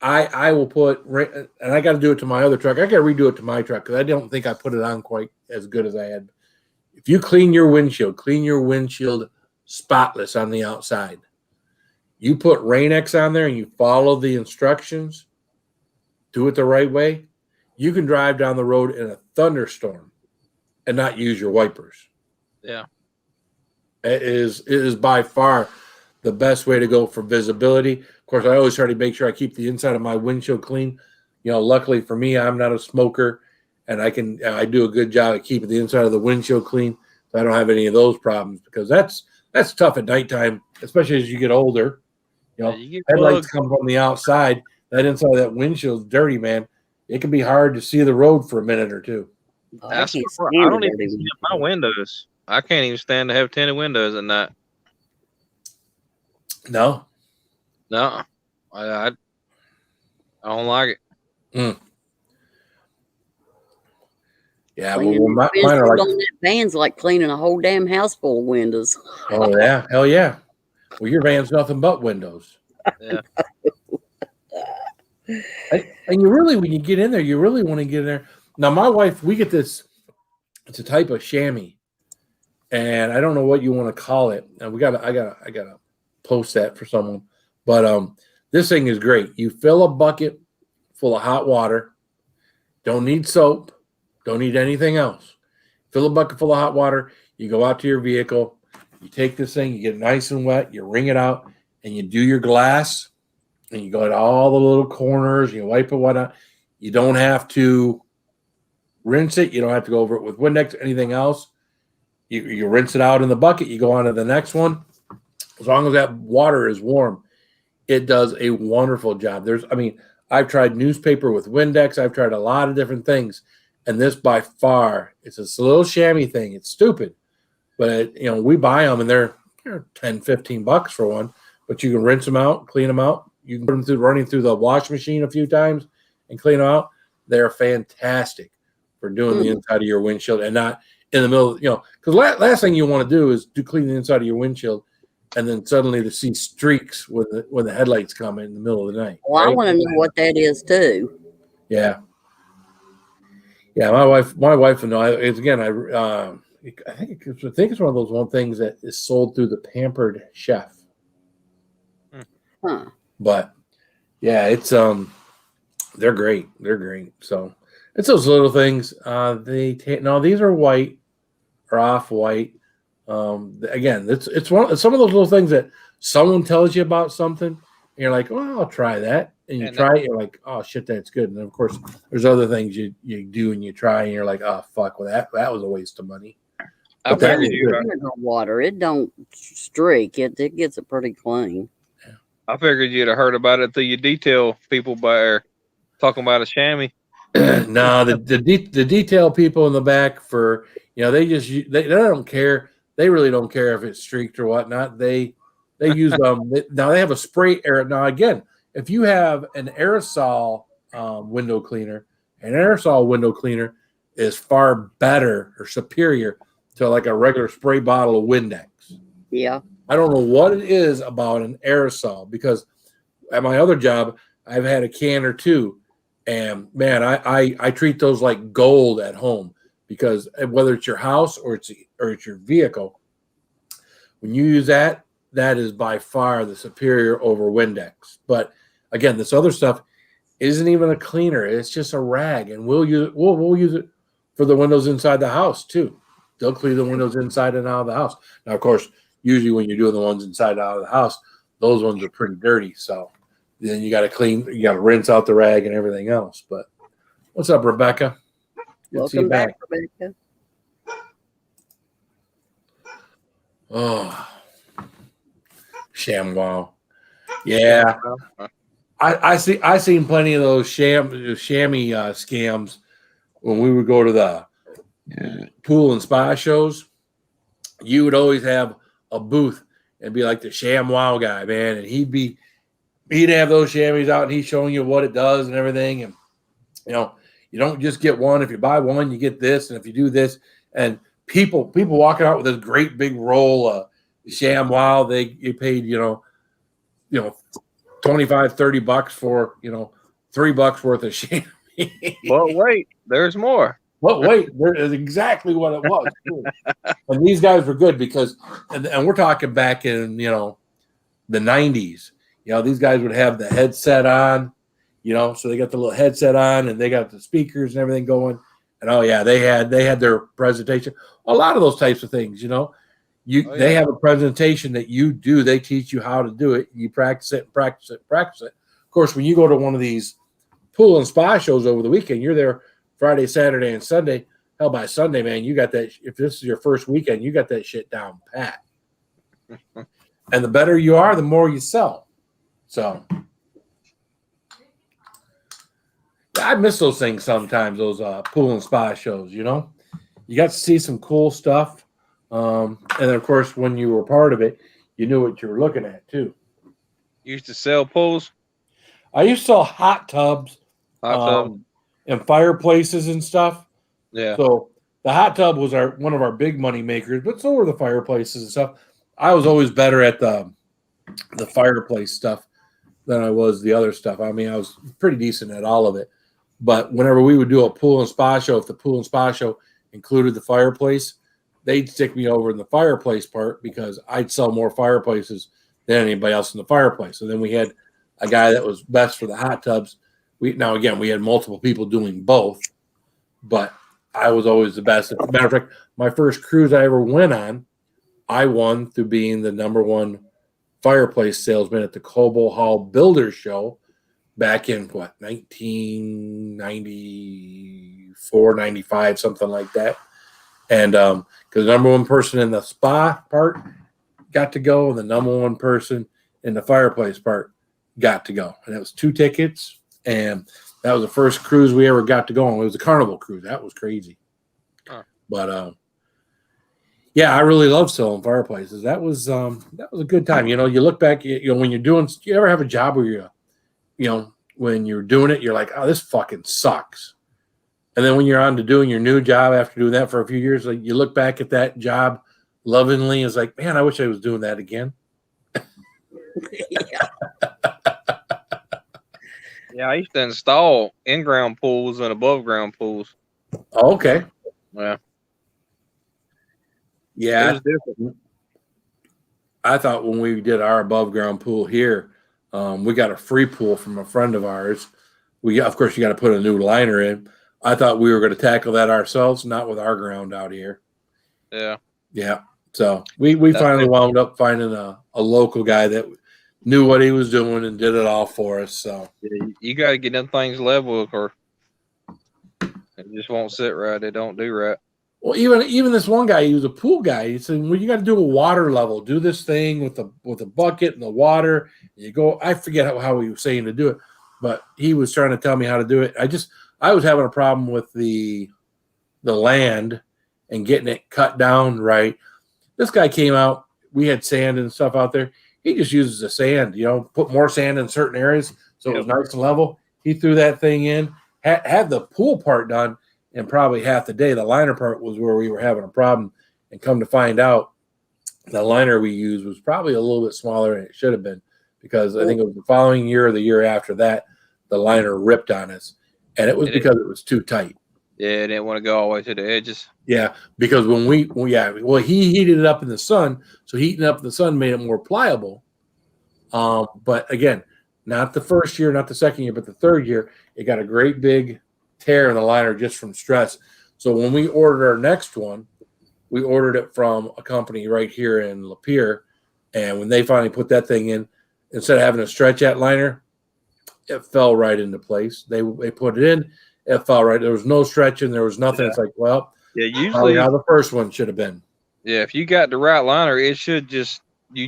I will put, and I got to do it to my other truck. I got to redo it to my truck because I don't think I put it on quite as good as I had. If you clean your windshield spotless on the outside. You put Rain-X on there and you follow the instructions, do it the right way, you can drive down the road in a thunderstorm and not use your wipers. Yeah. It is by far the best way to go for visibility. Of course, I always try to make sure I keep the inside of my windshield clean. Luckily for me, I'm not a smoker, and I do a good job of keeping the inside of the windshield clean. So I don't have any of those problems because that's tough at nighttime, especially as you get older. Headlights come from the outside. That inside of that windshield's dirty, man. It can be hard to see the road for a minute or two. I don't even see my windows. I can't even stand to have tinted windows at night. No. No, I don't like it. Mm. Yeah, well, Cleaning mine are windshield like, on that van's like cleaning a whole damn house full of windows. oh yeah, hell yeah. Well, your van's nothing but windows. Yeah. And you really, when you get in there, you really want to get in there. Now, my wife, we get this. It's a type of chamois, and I don't know what you want to call it. And I gotta post that for someone. But this thing is great. You fill a bucket full of hot water. Don't need soap. Don't need anything else. Fill a bucket full of hot water. You go out to your vehicle. You take this thing. You get it nice and wet. You wring it out, and you do your glass. And you go to all the little corners. You wipe it, whatnot. You don't have to rinse it. You don't have to go over it with Windex, anything else. You rinse it out in the bucket. You go on to the next one. As long as that water is warm, it does a wonderful job. I've tried newspaper with Windex. I've tried a lot of different things. And this by far, it's a little chamois thing. It's stupid. But, we buy them and they're $10, $15 for one. But you can rinse them out, clean them out. You can put them running through the wash machine a few times and clean them out. They're fantastic for doing the inside of your windshield and not in the middle, because last thing you want to do is clean the inside of your windshield and then suddenly to see streaks when the headlights come in the middle of the night. Well, right? I want to know what that is too. Yeah. Yeah, my wife and I, it's again, I think it's one of those things that is sold through the Pampered Chef. Huh. But yeah, it's they're great. They're great. So it's those little things. These are white or off white. Again, it's some of those little things that someone tells you about something, and you're like, "Oh, I'll try that," and you try it, you're like, "Oh shit, that's good." And then, of course, there's other things you do and you try, and you're like, "Oh fuck, well that was a waste of money." I figured water. It don't streak. It gets it pretty clean. I figured you'd have heard about it through your detail people by there talking about a chamois. No, the detail people in the back for they don't care. They really don't care if it's streaked or whatnot. They use now they have a spray air. Now again, if you have an aerosol window cleaner, an aerosol window cleaner is far better or superior to like a regular spray bottle of Windex. Yeah. I don't know what it is about an aerosol because at my other job, I've had a can or two, and man, I treat those like gold at home because whether it's your house or it's your vehicle, when you use that is by far the superior over Windex. But again, this other stuff isn't even a cleaner; it's just a rag, and we'll use it for the windows inside the house too. They'll clean the windows inside and out of the house. Now, of course. Usually when you're doing the ones inside and out of the house, those ones are pretty dirty. So then you got to rinse out the rag and everything else. But what's up, Rebecca? Welcome back, Rebecca. Oh, ShamWow. Yeah. I seen plenty of those chamois scams when we would go to the pool and spa shows. You would always have a booth and be like the ShamWow guy, man, and he'd have those chamois out and he's showing you what it does and everything. And you don't just get one. If you buy one, you get this, and if you do this, and people walking out with this great big roll of ShamWow, they paid $25-$30 for $3 worth of chamois. Well, wait, there's more. Well, wait, there is exactly what it was. And these guys were good because, and we're talking back in, the 90s. These guys would have the headset on, so they got the little headset on and they got the speakers and everything going. And oh yeah, they had their presentation. A lot of those types of things, they have a presentation that you do. They teach you how to do it. You practice it. Of course, when you go to one of these pool and spa shows over the weekend, you're there Friday, Saturday, and Sunday. Hell, by Sunday, man, you got that. If this is your first weekend, you got that shit down pat. And the better you are, the more you sell. So I miss those things sometimes. Those pool and spa shows. You got to see some cool stuff. And then, of course, when you were part of it, you knew what you were looking at too. Used to sell pools, I used to sell hot tubs, hot tub. and fireplaces and stuff. Yeah. So the hot tub was one of our big money makers, but so were the fireplaces and stuff. I was always better at the fireplace stuff than I was the other stuff. I mean, I was pretty decent at all of it. But whenever we would do a pool and spa show, if the pool and spa show included the fireplace, they'd stick me over in the fireplace part because I'd sell more fireplaces than anybody else in the fireplace. So then we had a guy that was best for the hot tubs. We had multiple people doing both, but I was always the best. As a matter of fact, my first cruise I ever went on, I won through being the #1 fireplace salesman at the Cobo Hall Builders Show back in 1994, 95, something like that. And because the #1 person in the spa part got to go, and the #1 person in the fireplace part got to go. And it was 2 tickets, and that was the first cruise we ever got to go on. It was a Carnival cruise. That was crazy. But yeah, I really love selling fireplaces. That was a good time. You look back, when you're doing, you ever have a job where when you're doing it, you're like, oh, this fucking sucks. And then when you're on to doing your new job after doing that for a few years, like you look back at that job lovingly, it's like, man, I wish I was doing that again. Yeah, I used to install in-ground pools and above-ground pools. Oh, okay. Yeah. Yeah. It was different. I thought when we did our above-ground pool here, we got a free pool from a friend of ours. Of course, you got to put a new liner in. I thought we were going to tackle that ourselves, not with our ground out here. Yeah. Yeah. So we finally wound up finding a local guy that knew what he was doing and did it all for us. So you got to get them things level, or it just won't sit right. They don't do right. Well, even this one guy, he was a pool guy. He said, "Well, you got to do a water level. Do this thing with the bucket and the water. You go." I forget how he was saying to do it, but he was trying to tell me how to do it. I was having a problem with the land and getting it cut down right. This guy came out. We had sand and stuff out there. He just uses the sand. Put more sand in certain areas so it was nice and level. He threw that thing in. Had the pool part done in probably half the day. The liner part was where we were having a problem. And come to find out, the liner we used was probably a little bit smaller than it should have been, because I think it was the following year or the year after that, the liner ripped on us. And it was because it was too tight. Yeah, I didn't want to go all the way to the edges. Yeah, because he heated it up in the sun. So heating up in the sun made it more pliable. But again, not the first year, not the second year, but the third year, it got a great big tear in the liner just from stress. So when we ordered our next one, we ordered it from a company right here in Lapeer. And when they finally put that thing in, instead of having a stretch at liner, it fell right into place. They put it in, it fell right. There was no stretching. There was nothing. Yeah. It's like, well, usually how the first one should have been. Yeah, if you got the right liner, it should you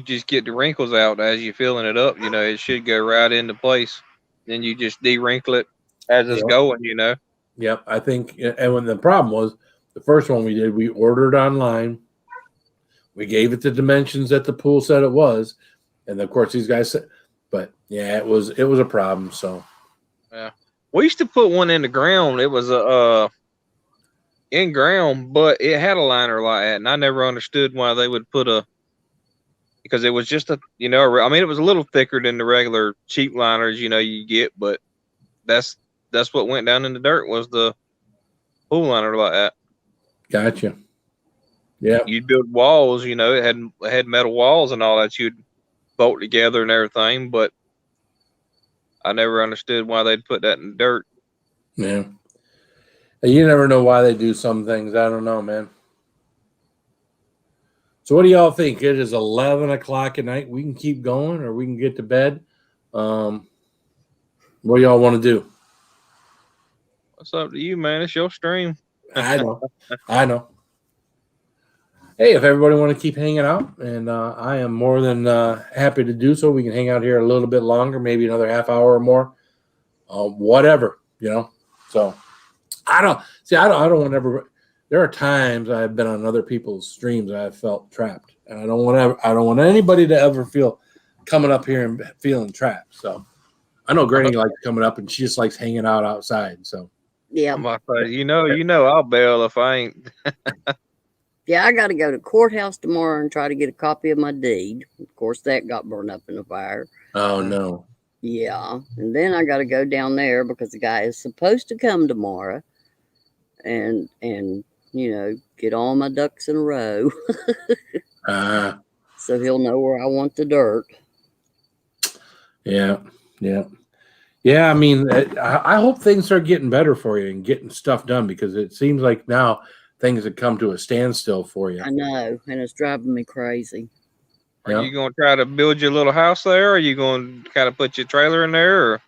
just get the wrinkles out as you're filling it up. It should go right into place. Then you just de-wrinkle it as it's going. Yep, I think. And when the problem was, the first one we did, we ordered online. We gave it the dimensions that the pool said it was, and of course these guys said. But yeah, it was a problem. So yeah, we used to put one in the ground. It was a in ground, but it had a liner like that, and I never understood why they would put because it was just it was a little thicker than the regular cheap liners you get, but that's what went down in the dirt was the pool liner like that. Gotcha. Yeah, you'd build walls. It had metal walls and all that. You'd bolt together and everything, but I never understood why they'd put that in dirt. Yeah. You never know why they do some things. I don't know, man. So what do y'all think? It is 11 o'clock at night. We can keep going or we can get to bed. What do y'all want to do? What's up to you, man? It's your stream. I know. Hey, if everybody want to keep hanging out, and I am more than happy to do so. We can hang out here a little bit longer, maybe another half hour or more. Whatever, So I don't want to ever. there are times I've been on other people's streams I have felt trapped, and I don't want anybody to ever feel coming up here and feeling trapped. So I know Granny likes coming up, and she just likes hanging out outside. So Yeah. I'm about to say, you know, I'll bail if I ain't. Yeah, I got to go to courthouse tomorrow and try to get a copy of my deed. Of course, that got burned up in the fire. oh no, Yeah, and then I got to go down there because the guy is supposed to come tomorrow, and get all my ducks in a row, so he'll know where I want the dirt. yeah. I mean, I hope things are getting better for you and getting stuff done, because it seems like now things have come to a standstill for you. I know, and it's driving me crazy. Are you going to try to build your little house there? Or are you going to kind of put your trailer in there? Or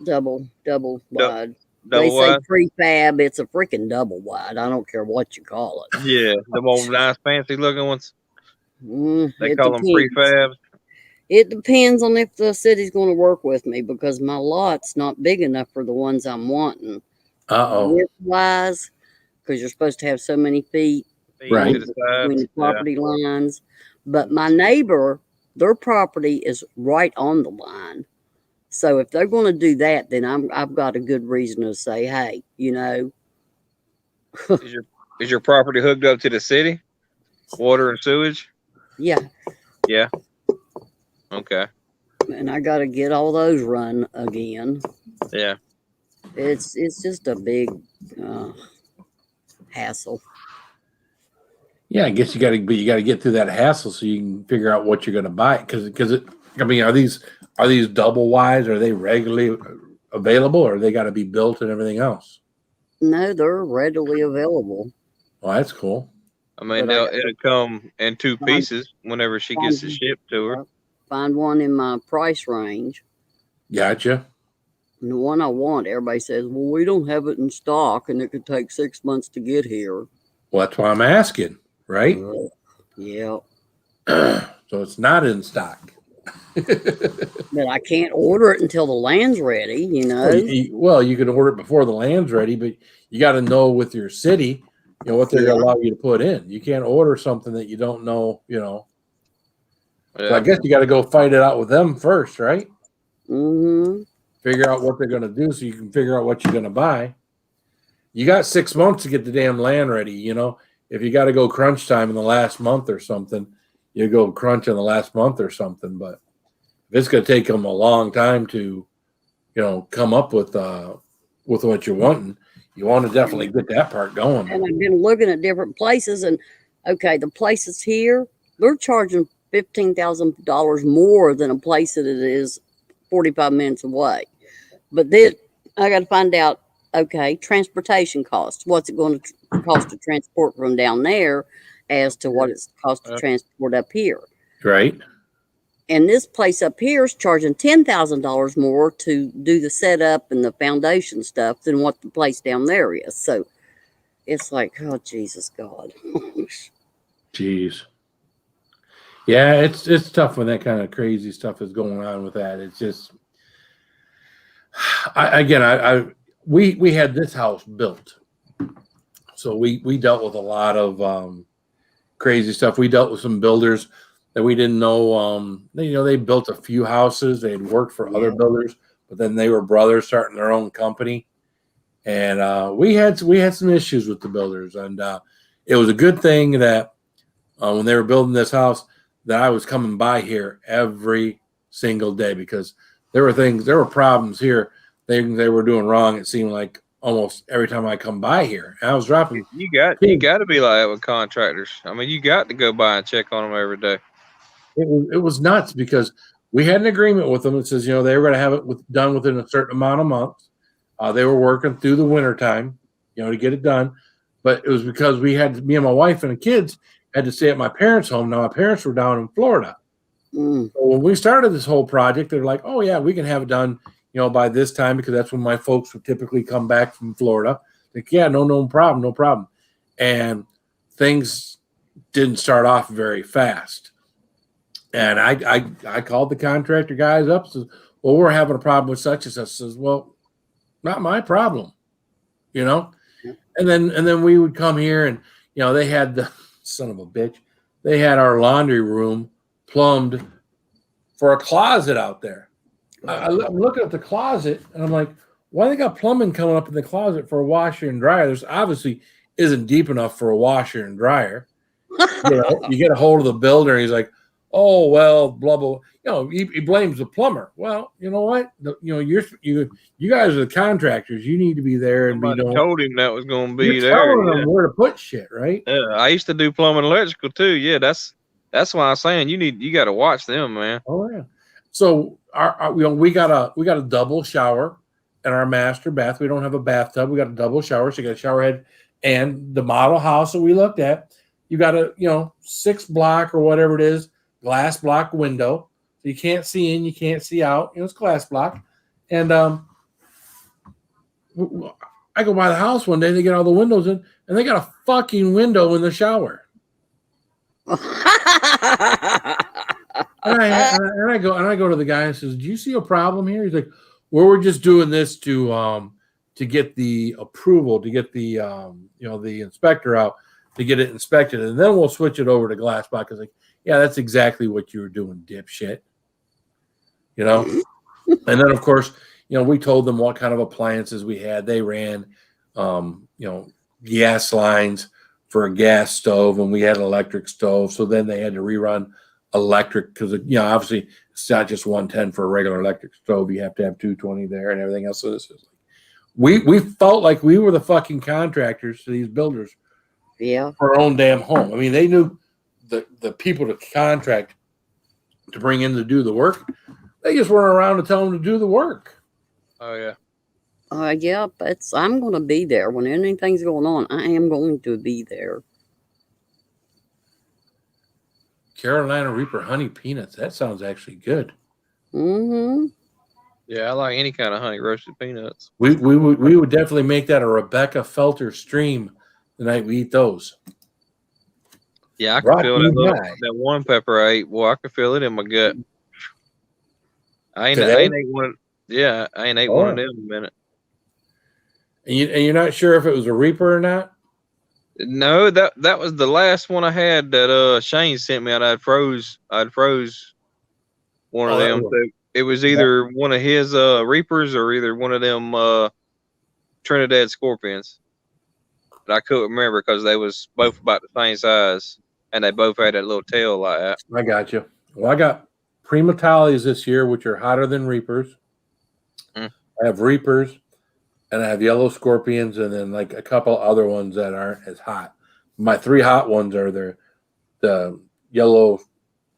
Double wide. Double wide? Say prefab. It's a freaking double wide. I don't care what you call it. Yeah, the old nice fancy looking ones. They It call them depends. prefabs. It depends on if the city's going to work with me, because my lot's not big enough for the ones I'm wanting. Width-wise, because you're supposed to have so many feet Right. between the property lines. But my neighbor, their property is right on the line. So if they're going to do that, then I've got a good reason to say, hey, Is your property hooked up to the city? Water and sewage? Yeah. Yeah. Okay. And I got to get all those run again. Yeah. It's just a big hassle. Yeah, I guess you got to get through that hassle so you can figure out what you're going to buy. Because I mean, are these double wides? Are they regularly available, or they got to be built and everything else? No, they're readily available. Well, that's cool. I mean, it'll come in two pieces whenever she gets it shipped to her. Find one in my price range. Gotcha. And the one I want, everybody says, well, we don't have it in stock, and it could take 6 months to get here. Well, that's why I'm asking, right? Yeah. So it's not in stock. But I can't order it until the land's ready, you know. Well, you can order it before the land's ready, but you got to know with your city, what they're going to allow you to put in. You can't order something that you don't know, So I guess you got to go fight it out with them first, right? Mm-hmm. Figure out what they're going to do so you can figure out what you're going to buy. You got 6 months to get the damn land ready, If you got to go crunch time in the last month or something, you go crunch in the last month or something. But if it's going to take them a long time to, come up with what you're wanting, you want to definitely get that part going. And I've been looking at different places, and okay, the places here, they're charging $15,000 more than a place that it is 45 minutes away. But then I got to find out, okay, transportation costs. What's it going to cost to transport from down there as to what it's cost to transport up here? Right. And this place up here is charging $10,000 more to do the setup and the foundation stuff than what the place down there is. So it's like, oh, Jesus God. Jeez. Yeah, it's tough when that kind of crazy stuff is going on with that. It's just, we had this house built, so we dealt with a lot of crazy stuff. We dealt with some builders that we didn't know. They built a few houses. They had worked for other builders, but then they were brothers starting their own company, and we had some issues with the builders. And it was a good thing that when they were building this house, that I was coming by here every single day, because there were problems here. They were doing wrong. It seemed like almost every time I come by here, and I was dropping. You got to be like that with contractors. I mean, you got to go by and check on them every day. It was nuts, because we had an agreement with them that says, they were going to have it done within a certain amount of months. They were working through the winter time, to get it done. But it was because me and my wife and the kids had to stay at my parents' home. Now, my parents were down in Florida. So when we started this whole project, they're like, oh, yeah, we can have it done, by this time, because that's when my folks would typically come back from Florida. Like, yeah, no problem. And things didn't start off very fast. And I called the contractor guys up, says, well, we're having a problem with such and such. Says, well, not my problem, And And then we would come here, and they had the son of a bitch. They had our laundry room plumbed for a closet out there. I'm looking at the closet, and I'm like, why they got plumbing coming up in the closet for a washer and dryer? There's obviously isn't deep enough for a washer and dryer. You get a hold of the builder, and he's like, oh, well, blah, blah. He blames the plumber. Well, you know what? You guys are the contractors. You need to be there. And Somebody told him that was going to be you're there. telling them where to put shit, right? Yeah, I used to do plumbing and electrical too. Yeah, that's why I'm saying you got to watch them, man. Oh yeah. So we got a double shower in our master bath. We don't have a bathtub. We got a double shower. So you got a shower head, and the model house that we looked at, you got a 6 block or whatever it is, glass block window. So you can't see in, you can't see out. It's glass block. And I go by the house one day, they get all the windows in, and they got a fucking window in the shower. And I go to the guy and says, "Do you see a problem here?" He's like, "Well, we're just doing this to get the approval, to get the the inspector out, to get it inspected, and then we'll switch it over to glass block." I was like, "Yeah, that's exactly what you were doing, dipshit." And then of course, we told them what kind of appliances we had. They ran, gas lines for a gas stove, and we had an electric stove. So then they had to rerun electric because obviously it's not just 110 for a regular electric stove. You have to have 220 there and everything else. So this is we felt like we were the fucking contractors to these builders. Yeah. For our own damn home. I mean, they knew the people to contract to bring in to do the work. They just weren't around to tell them to do the work. Oh yeah. Yeah, but I'm going to be there when anything's going on. I am going to be there. Carolina Reaper honey peanuts. That sounds actually good. Mm-hmm. Yeah, I like any kind of honey roasted peanuts. We would definitely make that a Rebecca Felter stream the night we eat those. Yeah, I can feel that one pepper I ate. Well, I can feel it in my gut. I ain't ate one. Yeah, I ain't ate one of them in a minute. And you're not sure if it was a Reaper or not? No, that was the last one I had that Shane sent me out. I'd froze one of them. So it was either one of his Reapers or either one of them Trinidad Scorpions. But I couldn't remember because they was both about the same size and they both had that little tail like that. I got you. Well, I got Primatalis this year, which are hotter than Reapers. I have Reapers, and I have yellow Scorpions, and then like a couple other ones that aren't as hot. My 3 hot ones are the yellow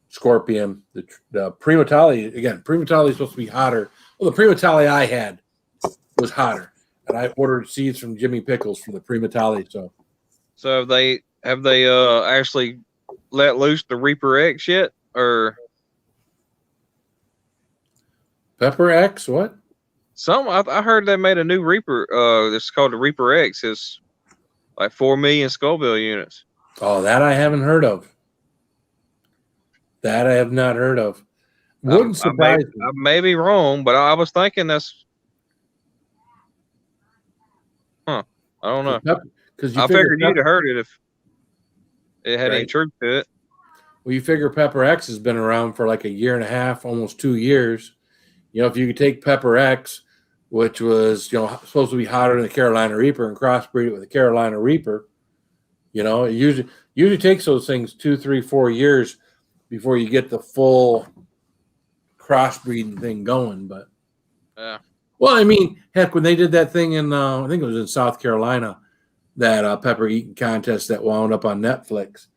Scorpion, the Primatali. Again, Primatali is supposed to be hotter. Well, the Primatali I had was hotter, and I ordered seeds from Jimmy Pickles for the Primatali. So have they actually let loose the Reaper X yet, or Pepper X? What? I heard they made a new Reaper. It's called the Reaper X. It's like 4 million Scoville units. Oh, that I haven't heard of. That I have not heard of. Wouldn't surprise me. I may be wrong, but I was thinking that's. I don't know. Because I figured you'd have heard it if it had any truth to it. Well, you figure Pepper X has been around for like a year and a half, almost 2 years. If you could take Pepper X, which was supposed to be hotter than the Carolina Reaper, and crossbreed it with the Carolina Reaper, it usually takes those things 2, 3, 4 years before you get the full crossbreeding thing going. But well, I mean, heck, when they did that thing in I think it was in South Carolina, that pepper eating contest that wound up on Netflix,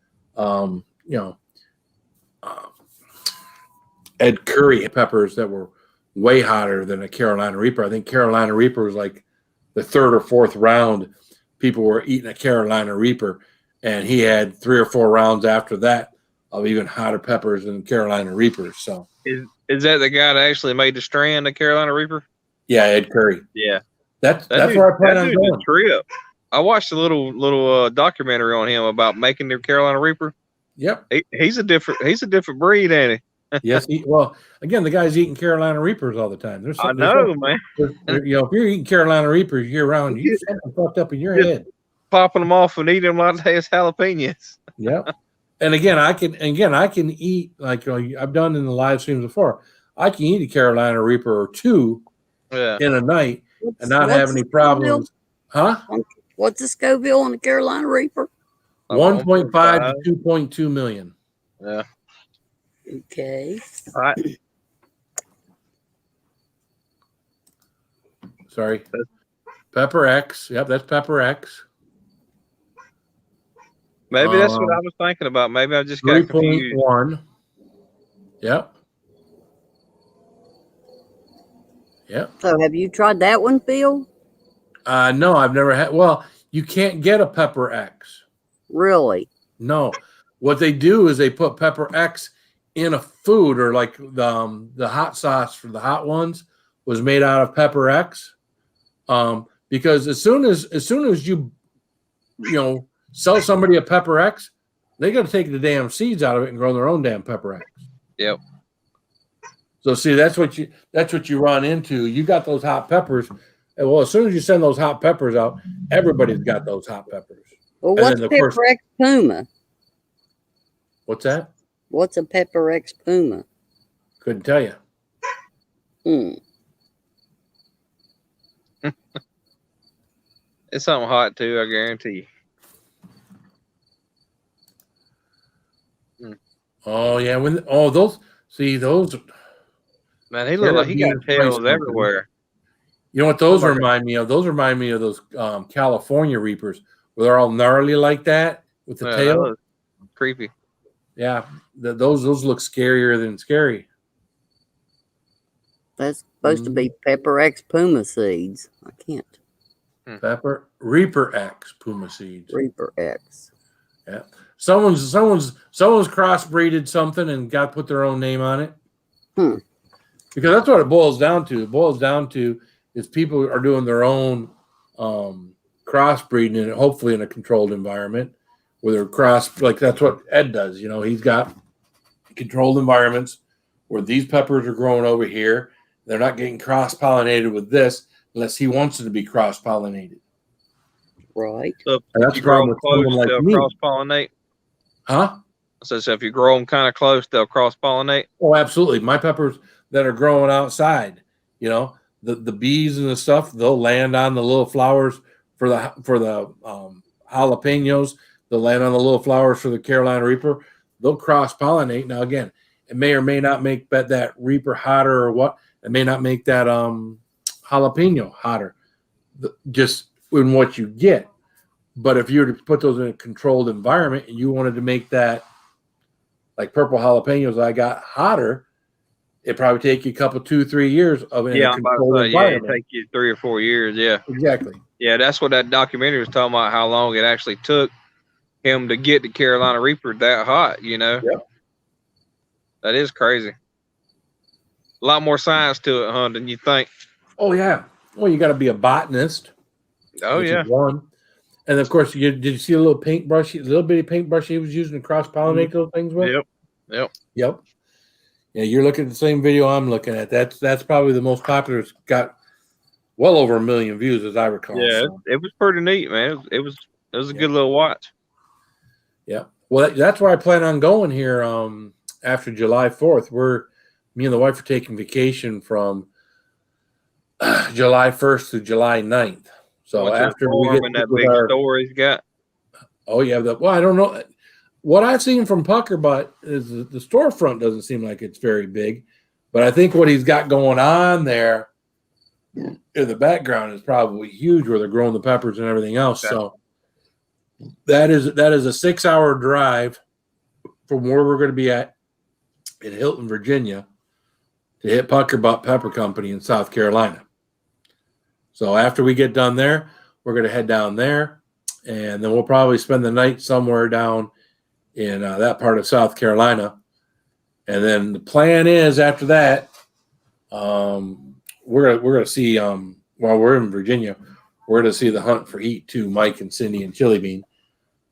Ed Curry peppers that were way hotter than a Carolina Reaper. I think Carolina Reaper was like the 3rd or 4th round. People were eating a Carolina Reaper, and he had 3 or 4 rounds after that of even hotter peppers than Carolina Reapers. So is that the guy that actually made the strand of Carolina Reaper? Yeah, Ed Curry. Yeah, that's where I plan on going. Trip. I watched a little documentary on him about making the Carolina Reaper. Yep, he's a different breed, ain't he? Yes, well, again, the guy's eating Carolina Reapers all the time. I know, man. If you're eating Carolina Reapers year round, you something fucked up in your head. popping them off and eating them like they was jalapenos. Yeah. And again, I can eat like I've done in the live streams before. I can eat a Carolina Reaper or two in a night and not have any problems. Huh? What's the Scoville on the Carolina Reaper? 1.5 to 2.2 million. Yeah. Okay. All right. Sorry. Pepper X. Yep, that's Pepper X. Maybe that's what I was thinking about. Maybe I just got confused. 3.1. Yep. Yep. So have you tried that one, Phil? No, I've never had. Well, you can't get a Pepper X. Really? No. What they do is they put Pepper X in a food, or like the hot sauce for the hot ones was made out of Pepper X. Because as soon as you sell somebody a Pepper X, they got to take the damn seeds out of it and grow their own damn Pepper X. Yep. So see, that's what you run into. You got those hot peppers, and well, as soon as you send those hot peppers out, everybody's got those hot peppers. Well, what's Pepper X Puma? What's that? What's a Pepper X Puma? Couldn't tell you. It's something hot too, I guarantee you. Oh yeah, those man, he look like he got tails everywhere. You know what those remind me of? Those remind me of those California Reapers where they're all gnarly like that with the tail. Creepy. Yeah, those look scarier than scary. That's supposed to be Pepper X Puma seeds. I can't. Pepper Reaper X Puma seeds. Reaper X. Yeah. Someone's crossbreeded something and got to put their own name on it. Because that's what it boils down to. It boils down to is people are doing their own crossbreeding, and hopefully in a controlled environment where they're like that's what Ed does. He's got controlled environments where these peppers are growing over here. They're not getting cross-pollinated with this unless he wants it to be cross-pollinated. Right. So if you grow them close, they'll cross-pollinate? Huh? So if you grow them kind of close, they'll cross-pollinate? Oh, absolutely. My peppers that are growing outside, the bees and the stuff, they'll land on the little flowers for the jalapenos. They'll land on the little flowers for the Carolina Reaper. They'll cross-pollinate. Now, again, it may or may not make that Reaper hotter or what. It may not make that jalapeno hotter, just in what you get. But if you were to put those in a controlled environment and you wanted to make that, like purple jalapenos I got hotter, it'd probably take you a couple, 2-3 years of a controlled environment. Yeah, it'd take you 3 or 4 years. Yeah, exactly. Yeah, that's what that documentary was talking about. How long it actually took him to get the Carolina Reaper that hot. Yep. That is crazy. A lot more science to it, than you think. Oh yeah. Well, you got to be a botanist. Oh yeah. One. And of course, did you see a little bitty paintbrush he was using to cross-pollinate those things with? Yep. Yeah, you're looking at the same video I'm looking at. That's probably the most popular. It's got well over 1 million views, as I recall. Yeah, it was pretty neat, man. It was a good little watch. Yeah. Well, that's where I plan on going here after July 4th. Me and the wife are taking vacation from July 1st to July 9th. So after we get that big store he's got. Oh yeah, I don't know. What I've seen from Pucker Butt is the storefront doesn't seem like it's very big, but I think what he's got going on there in the background is probably huge, where they're growing the peppers and everything else. Okay. So that is a 6-hour drive from where we're going to be at in Hilton, Virginia, to hit Pucker Butt Pepper Company in South Carolina. So after we get done there, we're going to head down there, and then we'll probably spend the night somewhere down in that part of South Carolina. And then the plan is after that, we're going to see, while we're in Virginia, we're going to see the Hunt for Heat too, Mike and Cindy and Chili Bean.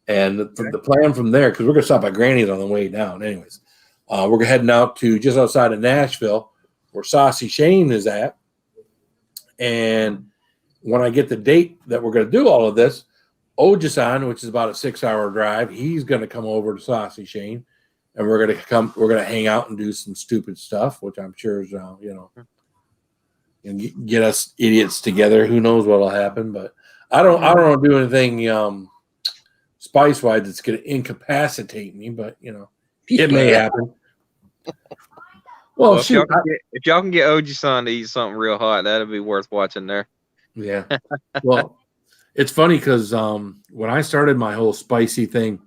And the plan from there, because we're going to stop at Granny's on the way down anyways. We're heading out to just outside of Nashville, where Saucy Shane is at. And when I get the date that we're going to do all of this, Ojisan, which is about a 6-hour drive, he's going to come over to Saucy Shane, and we're going to hang out and do some stupid stuff, which I'm sure is, and get us idiots together. Who knows what'll happen? But I don't want to do anything spice wise that's going to incapacitate me. But it may happen. Well, if y'all can get Oji-san to eat something real hot, that'd be worth watching there. Yeah. Well, it's funny because when I started my whole spicy thing,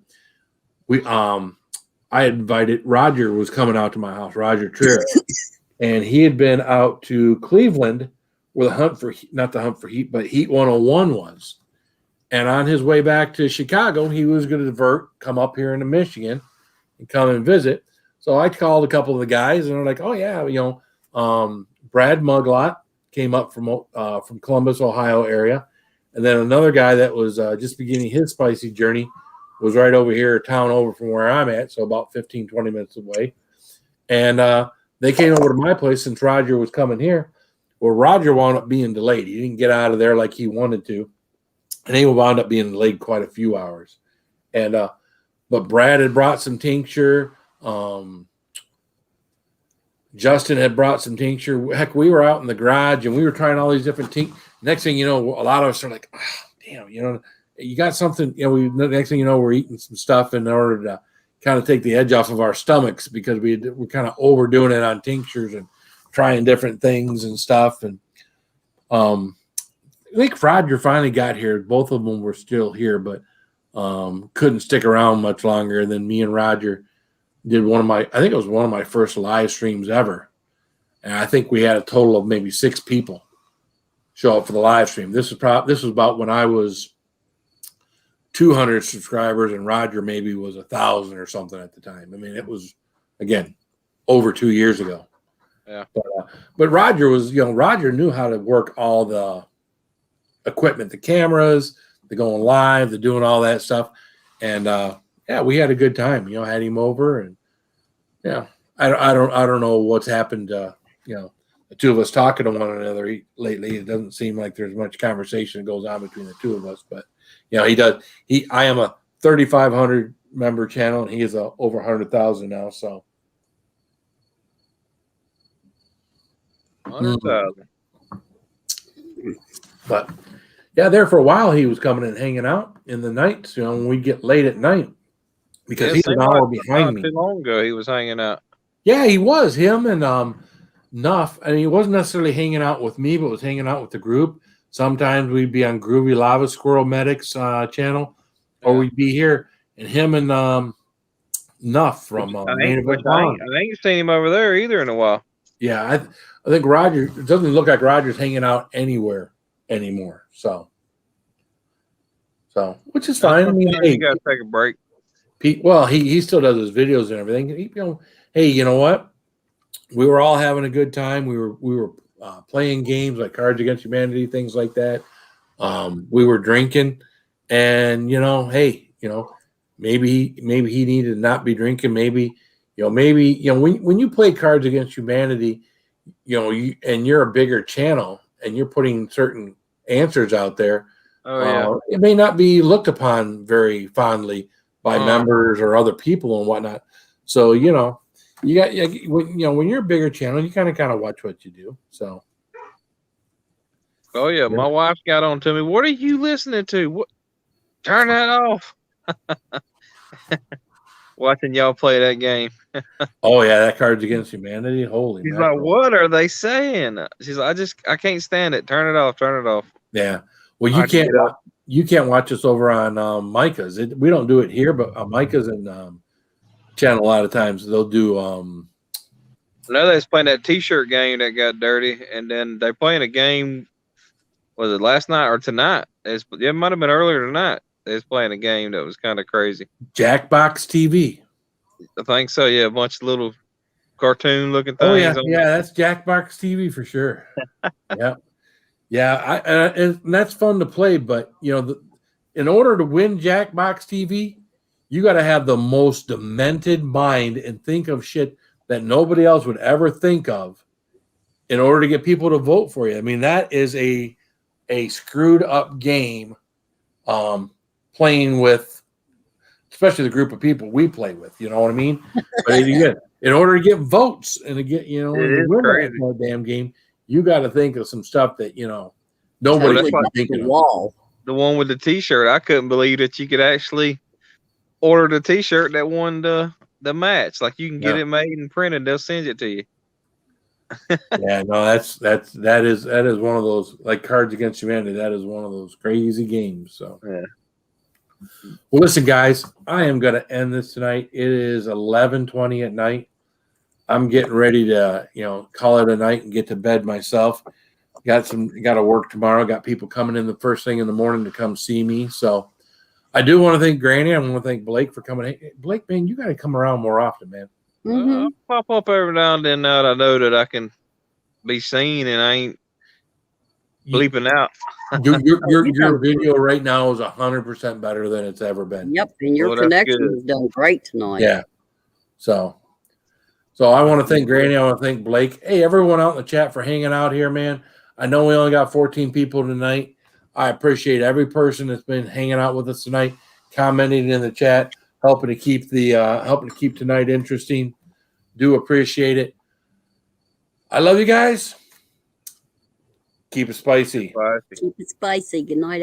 I invited Roger was coming out to my house, Roger Trier. And he had been out to Cleveland where not the Hunt for Heat, but Heat 101 was. And on his way back to Chicago, he was going to come up here into Michigan and come and visit. So I called a couple of the guys, and they're like, "Oh yeah, Brad Muglot came up from Columbus, Ohio area, and then another guy that was just beginning his spicy journey was right over here, a town over from where I'm at, so about 15, 20 minutes away, and they came over to my place since Roger was coming here. Well, Roger wound up being delayed. He didn't get out of there like he wanted to, and he wound up being delayed quite a few hours. And but Brad had brought some tincture. Justin had brought some tincture. Heck, we were out in the garage and we were trying all these different tinctures. Next thing you know, a lot of us are like, oh, damn, you got something. Next thing you know, we're eating some stuff in order to kind of take the edge off of our stomachs because we're kind of overdoing it on tinctures and trying different things and stuff. And I think Roger finally got here. Both of them were still here, but couldn't stick around much longer. And then me and Roger did I think it was one of my first live streams ever. And I think we had a total of maybe 6 people show up for the live stream. This was about when I was 200 subscribers and Roger maybe was 1,000 or something at the time. I mean, it was, again, over 2 years ago. Yeah. But Roger Roger knew how to work all the equipment, the cameras, the going live, the doing all that stuff. And, we had a good time, had him over, and I don't know what's happened. The two of us talking to one another lately. It doesn't seem like there's much conversation that goes on between the two of us, but he does. I am a 3,500 member channel, and he is over 100,000 now. So 100,000. But there for a while he was coming and hanging out in the nights. When we get late at night. Because he's an hour behind me. Not too long ago, he was hanging out. Yeah, he was. Him and Nuff. And he wasn't necessarily hanging out with me, but was hanging out with the group. Sometimes we'd be on Groovy Lava Squirrel Medics channel, or we'd be here. And him and Nuff from I ain't seen him over there either in a while. Yeah, I think Roger. It doesn't look like Roger's hanging out anywhere anymore. So which is fine. I mean, you got to take a break. He still does his videos and everything. Hey, you know what? We were all having a good time. We were playing games like Cards Against Humanity, things like that. We were drinking, and maybe he needed to not be drinking. Maybe when you play Cards Against Humanity, and you're a bigger channel and you're putting certain answers out there. It may not be looked upon very fondly by members or other people and whatnot. So, you got when you're a bigger channel, you kind of watch what you do. So. Oh yeah, my wife got on to me. What are you listening to? Turn that off. Watching y'all play that game. Oh yeah, that Cards Against Humanity. Holy. She's like, what are they saying? She's like, I can't stand it. Turn it off. Turn it off. Yeah. Well, you can't watch us over on Micah's. We don't do it here, but Micah's and channel a lot of times they'll do. I know they was playing that T-shirt game that got dirty, and then they're playing a game. Was it last night or tonight? It might have been earlier tonight. They was playing a game that was kind of crazy. Jackbox TV. I think so. Yeah, a bunch of little cartoon-looking things. Oh yeah, that's Jackbox TV for sure. Yeah. Yeah, and that's fun to play, but in order to win Jackbox TV, you got to have the most demented mind and think of shit that nobody else would ever think of in order to get people to vote for you. I mean, that is a screwed up game. playing with, especially the group of people we play with. You know what I mean? But again, in order to get votes and to get, you know, It and to is win crazy. that damn game, you got to think of some stuff that, you know, nobody That's should like be thinking of. Wall. The one with the T-shirt. I couldn't believe that you could actually order the T-shirt that won the match. Like you can get Yeah. it made and printed. They'll send it to you. Yeah, no, that is one of those, like Cards Against Humanity. That is one of those crazy games. So Yeah. Well, listen, guys, I am going to end this tonight. It is 11:20 at night. I'm getting ready to, you know, call it a night and get to bed myself. Got to work tomorrow. Got people coming in the first thing in the morning to come see me. So I do want to thank Granny. I want to thank Blake for coming. Hey, Blake, man, you got to come around more often, man. I'll pop up every now and then now that I know that I can be seen and I ain't bleeping out. Your video right now is 100% better than it's ever been. Yep, and your Well, that's connection good. has done great tonight. Yeah. So I want to thank Granny. I want to thank Blake. Hey, everyone out in the chat for hanging out here, man. I know we only got 14 people tonight. I appreciate every person that's been hanging out with us tonight, commenting in the chat, helping to keep tonight interesting. Do appreciate it. I love you guys. Keep it spicy. Keep it spicy. Good night.